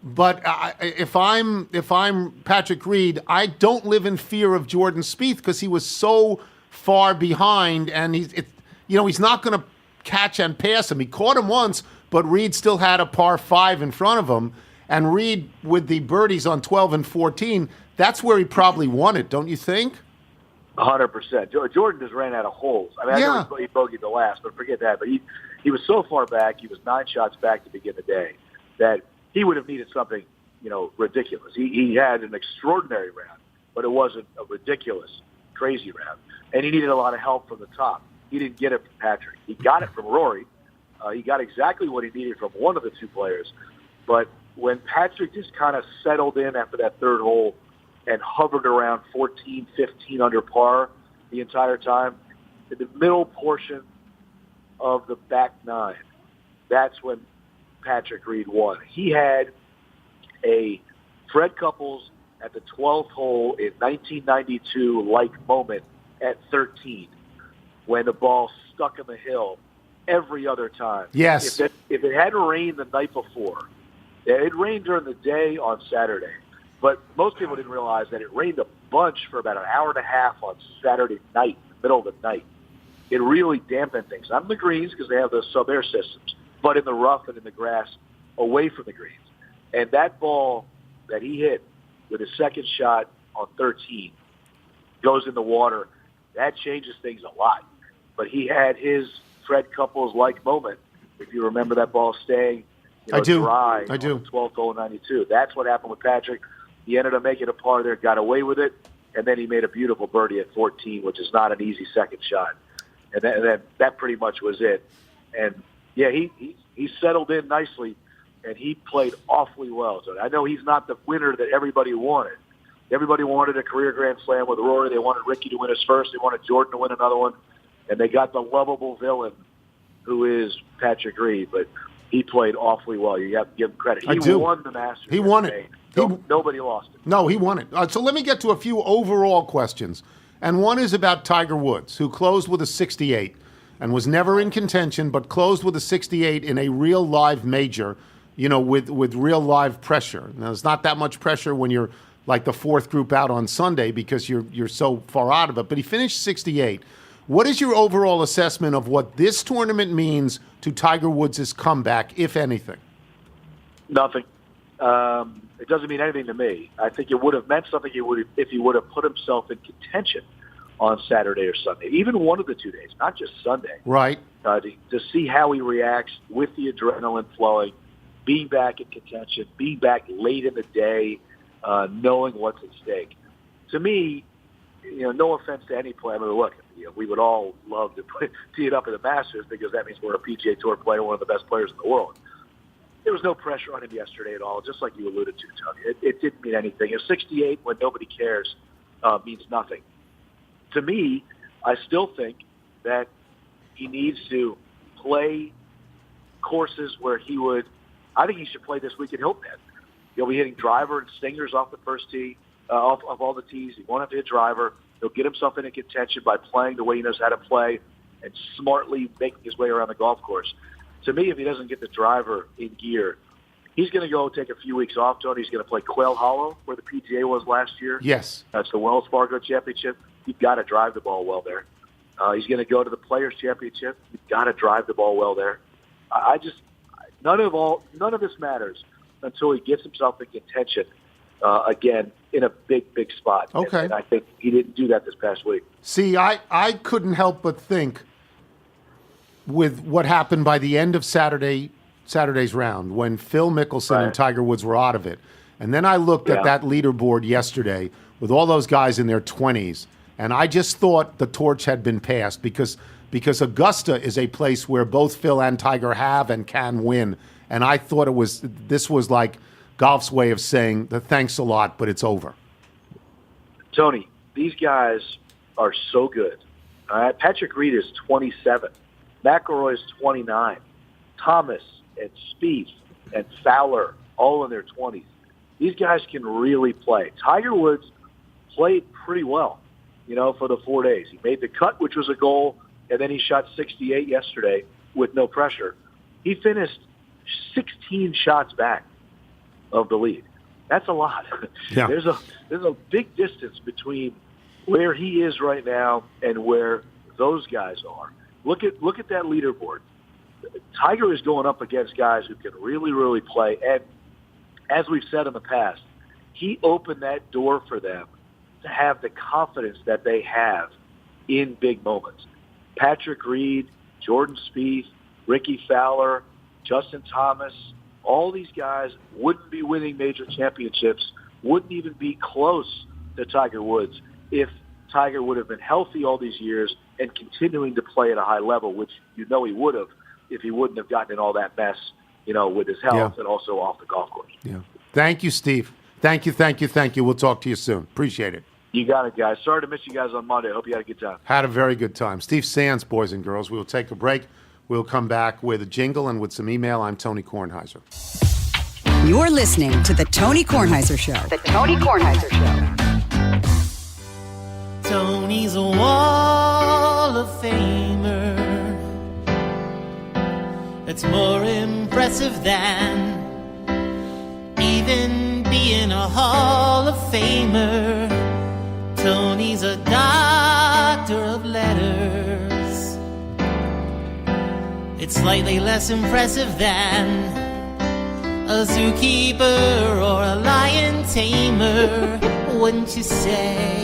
Speaker 3: But if I'm Patrick Reed, I don't live in fear of Jordan Spieth because he was so far behind, and he's not going to catch and pass him. He caught him once, but Reed still had a par 5 in front of him. And Reed, with the birdies on 12 and 14, that's where he probably won it, don't you think?
Speaker 10: 100%. Jordan just ran out of holes. I mean, I know he bogeyed the last, but forget that. But he was so far back, he was 9 shots back to begin the day, that he would have needed something, ridiculous. He had an extraordinary round, but it wasn't a ridiculous crazy round, and he needed a lot of help from the top. He didn't get it from Patrick. He got it from Rory. He got exactly what he needed from one of the two players. But when Patrick just kind of settled in after that third hole and hovered around 14, 15 under par the entire time, in the middle portion of the back nine, that's when Patrick Reed won. He had a Fred Couples at the 12th hole in 1992-like moment at 13 when the ball stuck in the hill every other time.
Speaker 3: Yes.
Speaker 10: If it hadn't rained the night before, it rained during the day on Saturday, but most people didn't realize that it rained a bunch for about an hour and a half on Saturday night, middle of the night. It really dampened things. Not in the greens because they have those sub-air systems, but in the rough and in the grass away from the greens. And that ball that he hit with his second shot on 13 goes in the water. That changes things a lot. But he had his Fred Couples-like moment, if you remember that ball staying dry on the 12th hole in 92. That's what happened with Patrick. He ended up making a par there, got away with it, and then he made a beautiful birdie at 14, which is not an easy second shot. And then that pretty much was it. And, yeah, he settled in nicely, and he played awfully well. So I know he's not the winner that everybody wanted. Everybody wanted a career Grand Slam with Rory. They wanted Ricky to win his first. They wanted Jordan to win another one. And they got the lovable villain who is Patrick Reed. But he played awfully well. You have to give him credit. He won the Masters.
Speaker 3: He won it.
Speaker 10: Nobody lost it.
Speaker 3: No, he won it. So let me get to a few overall questions. And one is about Tiger Woods, who closed with a 68 and was never in contention, but closed with a 68 in a real live major, with real live pressure. Now, there's not that much pressure when you're like the fourth group out on Sunday because you're so far out of it. But he finished 68. What is your overall assessment of what this tournament means to Tiger Woods' comeback, if anything?
Speaker 10: Nothing. It doesn't mean anything to me. I think it would have meant something if he would have put himself in contention on Saturday or Sunday, even one of the 2 days, not just Sunday.
Speaker 3: Right.
Speaker 10: To see how he reacts with the adrenaline flowing, being back in contention, being back late in the day, knowing what's at stake. To me, no offense to any player. I mean, look, we would all love to tee it up at the Masters because that means we're a PGA Tour player, one of the best players in the world. There was no pressure on him yesterday at all, just like you alluded to, Tony. It didn't mean anything. A 68 when nobody cares means nothing. To me, I still think that he needs to play courses where I think he should play this week at Hilton Head. He'll be hitting driver and stingers off the first tee, off all the tees. He won't have to hit driver. He'll get himself into contention by playing the way he knows how to play and smartly making his way around the golf course. To me, if he doesn't get the driver in gear, he's going to go take a few weeks off, Tony. He's going to play Quail Hollow, where the PGA was last year.
Speaker 3: Yes.
Speaker 10: That's the Wells Fargo Championship. You've got to drive the ball well there. He's going to go to the Players Championship. You've got to drive the ball well there. None of this matters until he gets himself in contention again in a big, big spot.
Speaker 3: Okay.
Speaker 10: And I think he didn't do that this past week.
Speaker 3: See, I couldn't help but think with what happened by the end of Saturday's round when Phil Mickelson and Tiger Woods were out of it. And then I looked at that leaderboard yesterday with all those guys in their 20s, and I just thought the torch had been passed because Augusta is a place where both Phil and Tiger have and can win. And I thought this was like golf's way of saying the thanks a lot, but it's over.
Speaker 10: Tony, these guys are so good. Patrick Reed is 27. McIlroy is 29. Thomas and Spieth and Fowler, all in their 20s. These guys can really play. Tiger Woods played pretty well, for the 4 days. He made the cut, which was a goal, and then he shot 68 yesterday with no pressure. He finished 16 shots back of the lead. That's a lot.
Speaker 3: Yeah.
Speaker 10: There's a big distance between where he is right now and where those guys are. Look at that leaderboard. Tiger is going up against guys who can really, really play. And as we've said in the past, he opened that door for them to have the confidence that they have in big moments. Patrick Reed, Jordan Spieth, Ricky Fowler, Justin Thomas, all these guys wouldn't be winning major championships, wouldn't even be close to Tiger Woods if Tiger would have been healthy all these years and continuing to play at a high level, which he would have if he wouldn't have gotten in all that mess, with his health and also off the golf course.
Speaker 3: Yeah. Thank you, Steve. Thank you. We'll talk to you soon. Appreciate it.
Speaker 10: You got it, guys. Sorry to miss you guys on Monday. Hope you had a good time.
Speaker 3: Had a very good time. Steve Sands, boys and girls. We will take a break. We'll come back with a jingle and with some email. I'm Tony Kornheiser.
Speaker 1: You're listening to The Tony Kornheiser Show. The Tony Kornheiser Show.
Speaker 11: Tony's a Wall of Famer. It's more impressive than even being a Hall of Famer. Tony's a doctor of letters. It's slightly less impressive than a zookeeper or a lion tamer, wouldn't you say?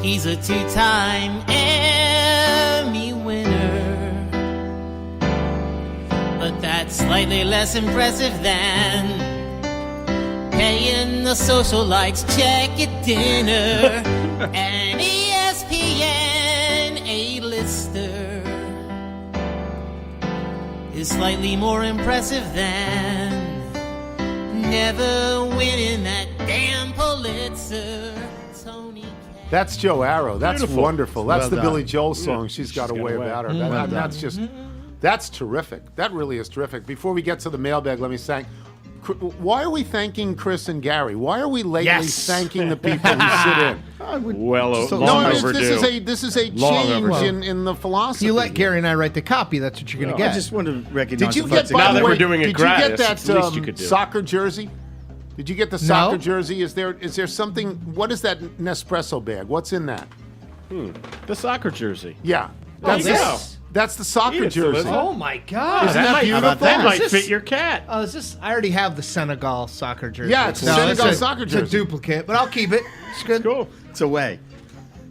Speaker 11: He's a two-time Emmy winner, but that's slightly less impressive than paying the socialites check at dinner. An ESPN A-lister is slightly more impressive than never winning that damn Pulitzer. Tony.
Speaker 3: That's Joe Arrow. That's
Speaker 4: Beautiful.
Speaker 3: Wonderful. That's
Speaker 5: Well
Speaker 3: the
Speaker 5: done.
Speaker 3: Billy Joel song. She's got a way about her. That's just, that's terrific. That really is terrific. Before we get to the mailbag, let me thank. Why are we thanking Chris and Gary? Why are we lately thanking the people who sit in?
Speaker 4: Long overdue.
Speaker 3: This is a
Speaker 4: Long
Speaker 3: change
Speaker 4: overdue.
Speaker 3: in the philosophy.
Speaker 6: You let Gary and I write the copy, that's what you're going to get.
Speaker 5: I just want to recognize
Speaker 3: Did you
Speaker 5: the
Speaker 3: get,
Speaker 5: fact
Speaker 3: by
Speaker 4: Now
Speaker 3: the
Speaker 4: that
Speaker 3: way,
Speaker 4: we're doing it
Speaker 3: did
Speaker 4: gratis,
Speaker 3: you get that
Speaker 4: it's the least you could do.
Speaker 3: soccer jersey? Did you get the soccer
Speaker 6: No.
Speaker 3: jersey? Is there something? What is that Nespresso bag? What's in that?
Speaker 4: The soccer jersey.
Speaker 3: Yeah,
Speaker 4: There you go.
Speaker 3: that's the soccer
Speaker 4: Yes,
Speaker 3: jersey.
Speaker 4: Elizabeth.
Speaker 6: Oh my God!
Speaker 3: Isn't that beautiful?
Speaker 4: That might
Speaker 6: Is this-
Speaker 4: fit your cat.
Speaker 6: Oh, is this? I already have the Senegal soccer jersey.
Speaker 3: Yeah, it's a Senegal soccer
Speaker 6: It's
Speaker 3: jersey.
Speaker 6: a duplicate, but I'll keep it. It's good.
Speaker 4: Cool.
Speaker 5: It's away.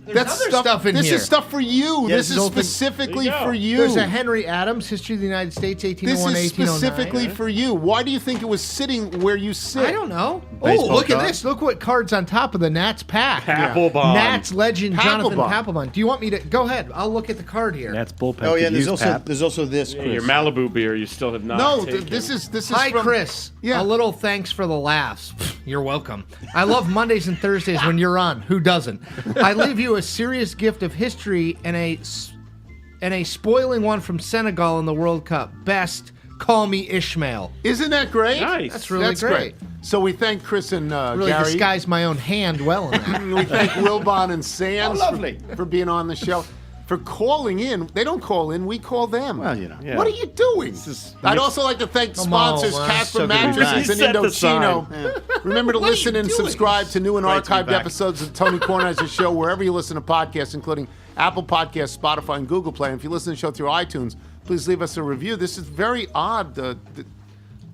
Speaker 6: There's other stuff in
Speaker 3: this
Speaker 6: here.
Speaker 3: is stuff for you.
Speaker 5: Yeah,
Speaker 3: this
Speaker 5: this
Speaker 3: is
Speaker 5: is all thing-
Speaker 3: specifically
Speaker 4: There you go.
Speaker 3: for you.
Speaker 6: There's a Henry Adams, History of the United States,
Speaker 3: This
Speaker 6: 1801,
Speaker 3: is
Speaker 6: 1809.
Speaker 3: specifically for you. Why do you think it was sitting where you sit?
Speaker 6: I don't know.
Speaker 5: Baseball
Speaker 6: Oh, look at
Speaker 5: card?
Speaker 6: this. Look what card's on top of the Nats pack.
Speaker 4: Papelbon.
Speaker 6: Nats legend Jonathan
Speaker 3: Papelbon.
Speaker 6: Papelbon. Do you want me to go ahead? I'll look at the card here.
Speaker 2: That's bullpen.
Speaker 5: Oh yeah,
Speaker 2: could
Speaker 5: there's
Speaker 2: use
Speaker 5: also
Speaker 2: Pap.
Speaker 5: there's also this. Chris.
Speaker 4: Your Malibu beer you still have not
Speaker 3: No,
Speaker 4: taken.
Speaker 3: this is
Speaker 6: Hi,
Speaker 3: from
Speaker 6: Chris.
Speaker 3: Yeah.
Speaker 6: A little thanks for the laughs. You're welcome. I love Mondays and Thursdays when you're on. Who doesn't? I leave you a serious gift of history and a spoiling one from Senegal in the World Cup. Best, call me Ishmael.
Speaker 3: Isn't that great?
Speaker 4: Nice.
Speaker 6: That's really great.
Speaker 3: So we thank Chris and
Speaker 6: Really
Speaker 3: Gary.
Speaker 6: disguised my own hand well in that.
Speaker 3: We thank Wilbon and Sands
Speaker 5: lovely.
Speaker 3: for being on the show. For calling in. They don't call in, we call them.
Speaker 5: Well, you know.
Speaker 4: Yeah.
Speaker 3: What are you doing? I'd also like to thank
Speaker 6: Come on,
Speaker 3: sponsors,
Speaker 6: man.
Speaker 3: Casper
Speaker 5: So good to be back.
Speaker 3: Mattresses and
Speaker 4: Set the
Speaker 3: Indochino. Remember to listen and subscribe to new and
Speaker 5: Great to be
Speaker 3: archived
Speaker 5: back.
Speaker 3: episodes of Tony Kornheiser Show wherever you listen to podcasts, including Apple Podcasts, Spotify, and Google Play. And if you listen to the show through iTunes, please leave us a review. This is very odd to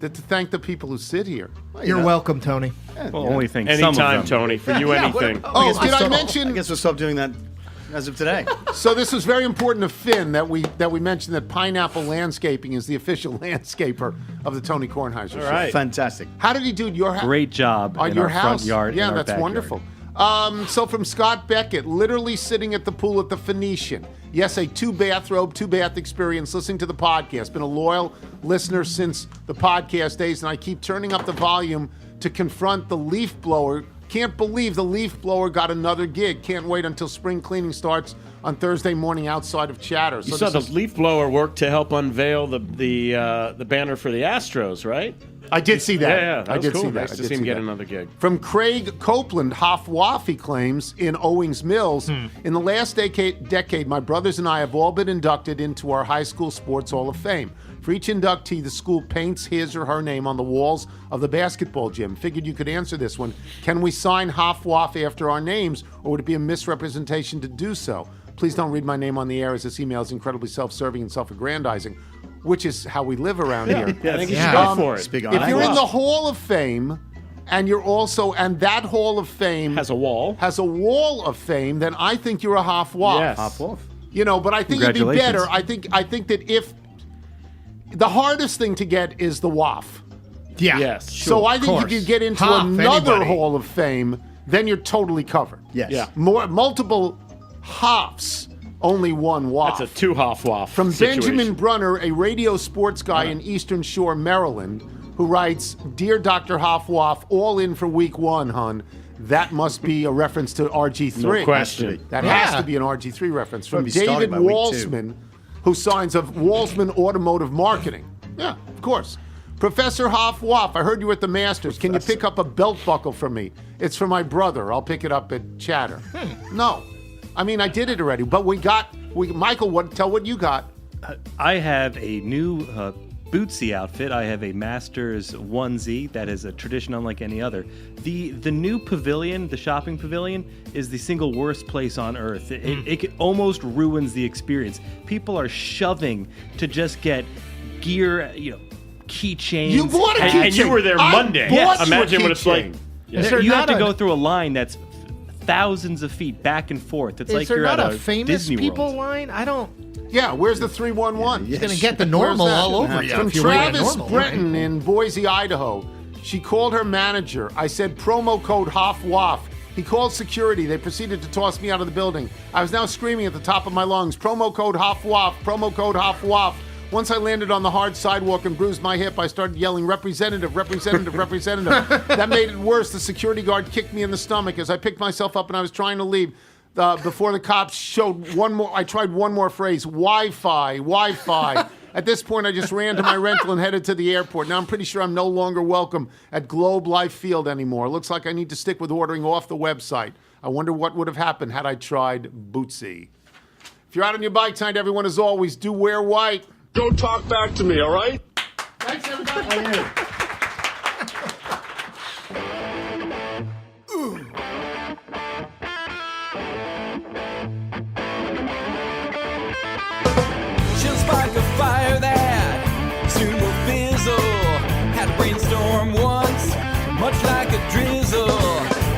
Speaker 3: thank the people who sit here.
Speaker 6: You're welcome, Tony.
Speaker 2: Well, only thing some of
Speaker 4: Anytime,
Speaker 2: them.
Speaker 4: Tony. For you, anything.
Speaker 3: Oh, did I
Speaker 5: I
Speaker 3: mention?
Speaker 5: guess we'll stop doing that as of today.
Speaker 3: So this was very important to Finn that we mentioned that Pineapple Landscaping is the official landscaper of the Tony Kornheiser Show.
Speaker 4: All right.
Speaker 5: Fantastic.
Speaker 3: How did he do at your house?
Speaker 2: Great job
Speaker 3: On
Speaker 2: in
Speaker 3: your
Speaker 2: our
Speaker 3: house?
Speaker 2: front yard.
Speaker 3: Yeah,
Speaker 2: and our
Speaker 3: that's
Speaker 2: backyard.
Speaker 3: wonderful. So from Scott Beckett, literally sitting at the pool at the Phoenician. Yes, a two-bath experience listening to the podcast. Been a loyal listener since the podcast days, and I keep turning up the volume to confront the leaf blower. Can't believe the leaf blower got another gig. Can't wait until spring cleaning starts on Thursday morning outside of Chatter.
Speaker 4: You saw the leaf blower work to help unveil the banner for the Astros, right?
Speaker 3: I did see that.
Speaker 4: Yeah, that
Speaker 3: I
Speaker 4: was
Speaker 3: did
Speaker 4: cool.
Speaker 3: see that.
Speaker 4: Nice
Speaker 3: I
Speaker 4: to
Speaker 3: did
Speaker 4: see him
Speaker 3: see
Speaker 4: get
Speaker 3: that.
Speaker 4: another gig.
Speaker 3: From Craig Copeland, Hoff-Waff, he claims, in Owings Mills, in the last decade, my brothers and I have all been inducted into our high school sports Hall of Fame. For each inductee, the school paints his or her name on the walls of the basketball gym. Figured you could answer this one. Can we sign Hoff-Waff after our names, or would it be a misrepresentation to do so? Please don't read my name on the air, as this email is incredibly self-serving and self-aggrandizing, which is how we live around here.
Speaker 4: I think you
Speaker 6: Yeah.
Speaker 4: should go for it.
Speaker 5: Speak
Speaker 3: If you're in
Speaker 5: honest.
Speaker 3: the Hall of Fame, and you're also, and that Hall of Fame
Speaker 4: Has a wall.
Speaker 3: has a wall of fame, then I think you're a Hoff-Waff.
Speaker 4: Yes.
Speaker 5: Hoff-Waff.
Speaker 3: You know, but I think it'd be
Speaker 2: Congratulations.
Speaker 3: better. I think that if the hardest thing to get is the Waff.
Speaker 6: Yeah.
Speaker 4: Yes.
Speaker 3: So I think if you get into
Speaker 6: Hoff,
Speaker 3: another
Speaker 6: anybody.
Speaker 3: Hall of Fame, then you're totally covered.
Speaker 5: Yes.
Speaker 4: Yeah.
Speaker 3: Multiple hoffs, only one waff.
Speaker 4: That's a two-hoff waff
Speaker 3: From
Speaker 4: situation.
Speaker 3: Benjamin Brunner, a radio sports guy in Eastern Shore, Maryland, who writes, "Dear Dr. Hoffwaff, all in for week 1, hun." That must be a reference to RG3.
Speaker 4: No question.
Speaker 3: That has to be an RG3 reference. From
Speaker 5: Probably started
Speaker 3: David
Speaker 5: by week 2.
Speaker 3: Walsman, who signs of Walsman Automotive Marketing. Yeah, of course. Professor Hoffwaff, I heard you at the Masters. Can you pick up a belt buckle for me? It's for my brother. I'll pick it up at Chatter. No. I mean, I did it already, but Michael, tell what you got.
Speaker 2: I have a new Bootsy outfit. I have a Masters onesie that is a tradition unlike any other. The new pavilion, the shopping pavilion, is the single worst place on earth. It almost ruins the experience. People are shoving to just get gear, keychains.
Speaker 3: You bought a keychain.
Speaker 4: And you were there Monday.
Speaker 3: Yes.
Speaker 4: Imagine what it's like.
Speaker 2: You have to go through a line that's thousands of feet back and forth. It's like you're at
Speaker 6: a famous
Speaker 2: Disney
Speaker 6: people
Speaker 2: World.
Speaker 6: line? I don't.
Speaker 3: Yeah, where's the 311?
Speaker 6: He's going to get the normal all over you.
Speaker 3: From
Speaker 6: if you're wearing
Speaker 3: Travis
Speaker 6: normal,
Speaker 3: Breton
Speaker 6: right?
Speaker 3: in Boise, Idaho. She called her manager. I said promo code HOFWAF. He called security. They proceeded to toss me out of the building. I was now screaming at the top of my lungs, promo code HOFWAF, promo code HOFWAF. Once I landed on the hard sidewalk and bruised my hip, I started yelling, representative, representative, representative. That made it worse. The security guard kicked me in the stomach as I picked myself up and I was trying to leave. Before the cops showed one more, I tried one more phrase, Wi-Fi. At this point, I just ran to my rental and headed to the airport. Now I'm pretty sure I'm no longer welcome at Globe Life Field anymore. Looks like I need to stick with ordering off the website. I wonder what would have happened had I tried Bootsy. If you're out on your bike tonight, everyone, as always, do wear white.
Speaker 12: Don't talk back to me, all right?
Speaker 3: Thanks, everybody.
Speaker 13: She'll spark a fire that soon will fizzle. Had a brainstorm once, much like a drizzle.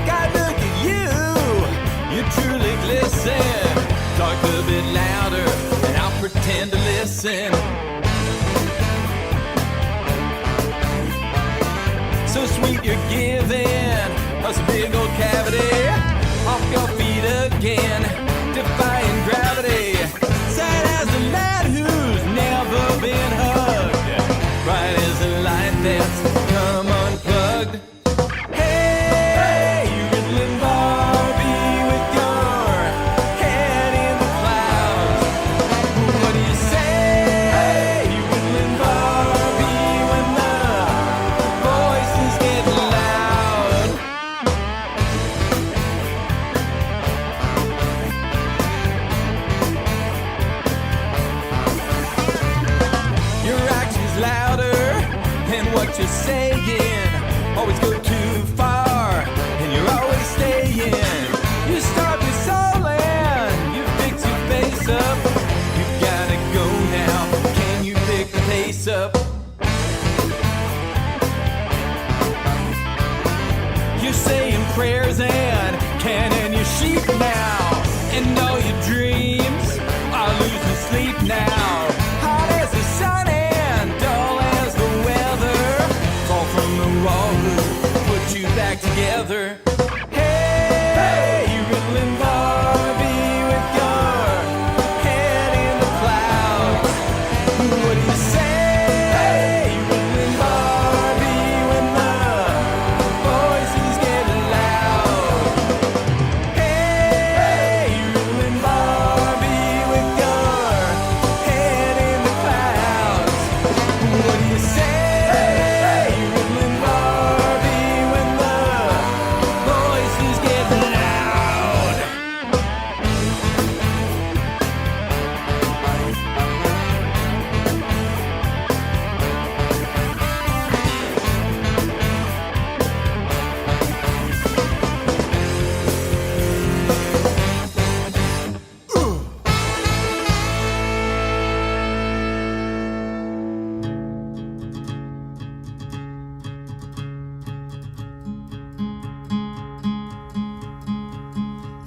Speaker 13: God, look at you truly glisten. Talk a bit louder, and I'll pretend to listen. So sweet you're giving us a big old cavity. Off your feet again, defying gravity. Sad as a lad who's never been hugged. Bright as a light that's come unplugged. Hey, you riddling Barbie with your head in the clouds. What do you say? You riddling Barbie when the voices get loud. Your actions louder than what you're saying. Always go too far, and you're always staying. You starve your soul and you fix your face up. You gotta go now. Can you pick the pace up? You're saying prayers and canning your sheep now. And all your dreams are losing sleep now. Hot as the sun and dull as the weather. Fall from the wall, put you back together. Hey, you riddling Barbie with your head in the clouds. What do you say? You riddling Barbie when the voices get loud. Hey, you riddling Barbie with your head in the clouds. What do you say? You riddling Barbie when the voices get loud.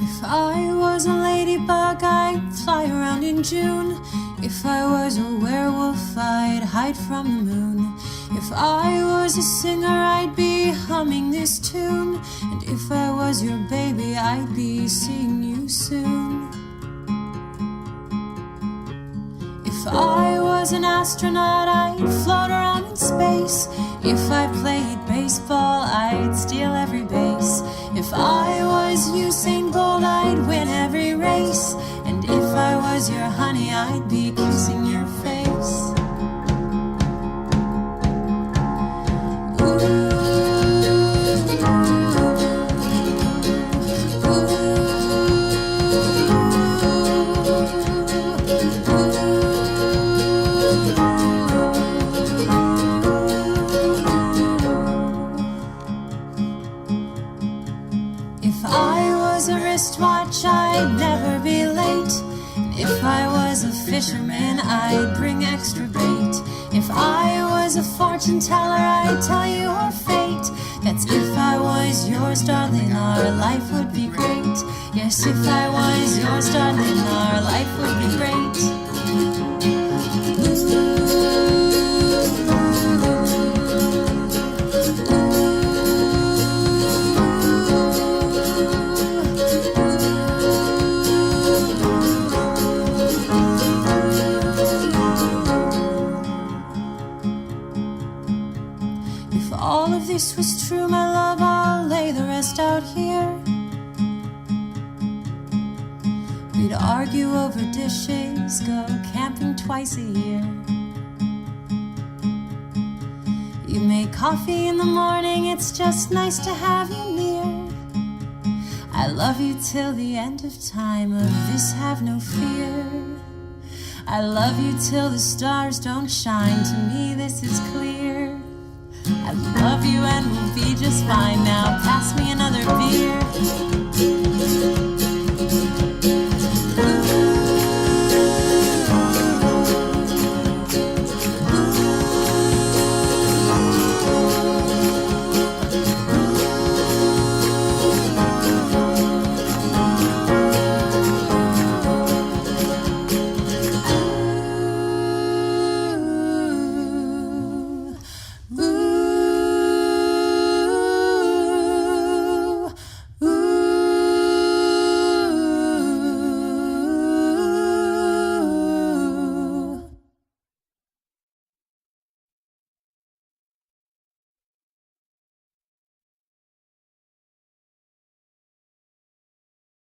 Speaker 9: If I was a ladybug, I'd fly around in June. If I was a werewolf, I'd hide from the moon. If I was a singer, I'd be hung humming this tune. And if I was your baby, I'd be seeing you soon. If I was an astronaut, I'd float around in space. If I played baseball, I'd steal every base. If I was Usain Bolt, I'd win every race. And if I was your honey, I'd be kissing your face. If I was a wristwatch, I'd never be late. If I was a fisherman, I'd bring extra bait. If I was a fortune teller, I'd tell you our fate. That's if I was yours, darling, our life would be great. Yes, if I was yours, darling, our life would be great. If all of this was true, my love, I'll lay the rest out here. We'd argue over dishes, go camping twice a year. You make coffee in the morning, it's just nice to have you near. I love you till the end of time, of this have no fear. I love you till the stars don't shine, to me this is clear. I love you and we'll be just fine now, pass me another beer.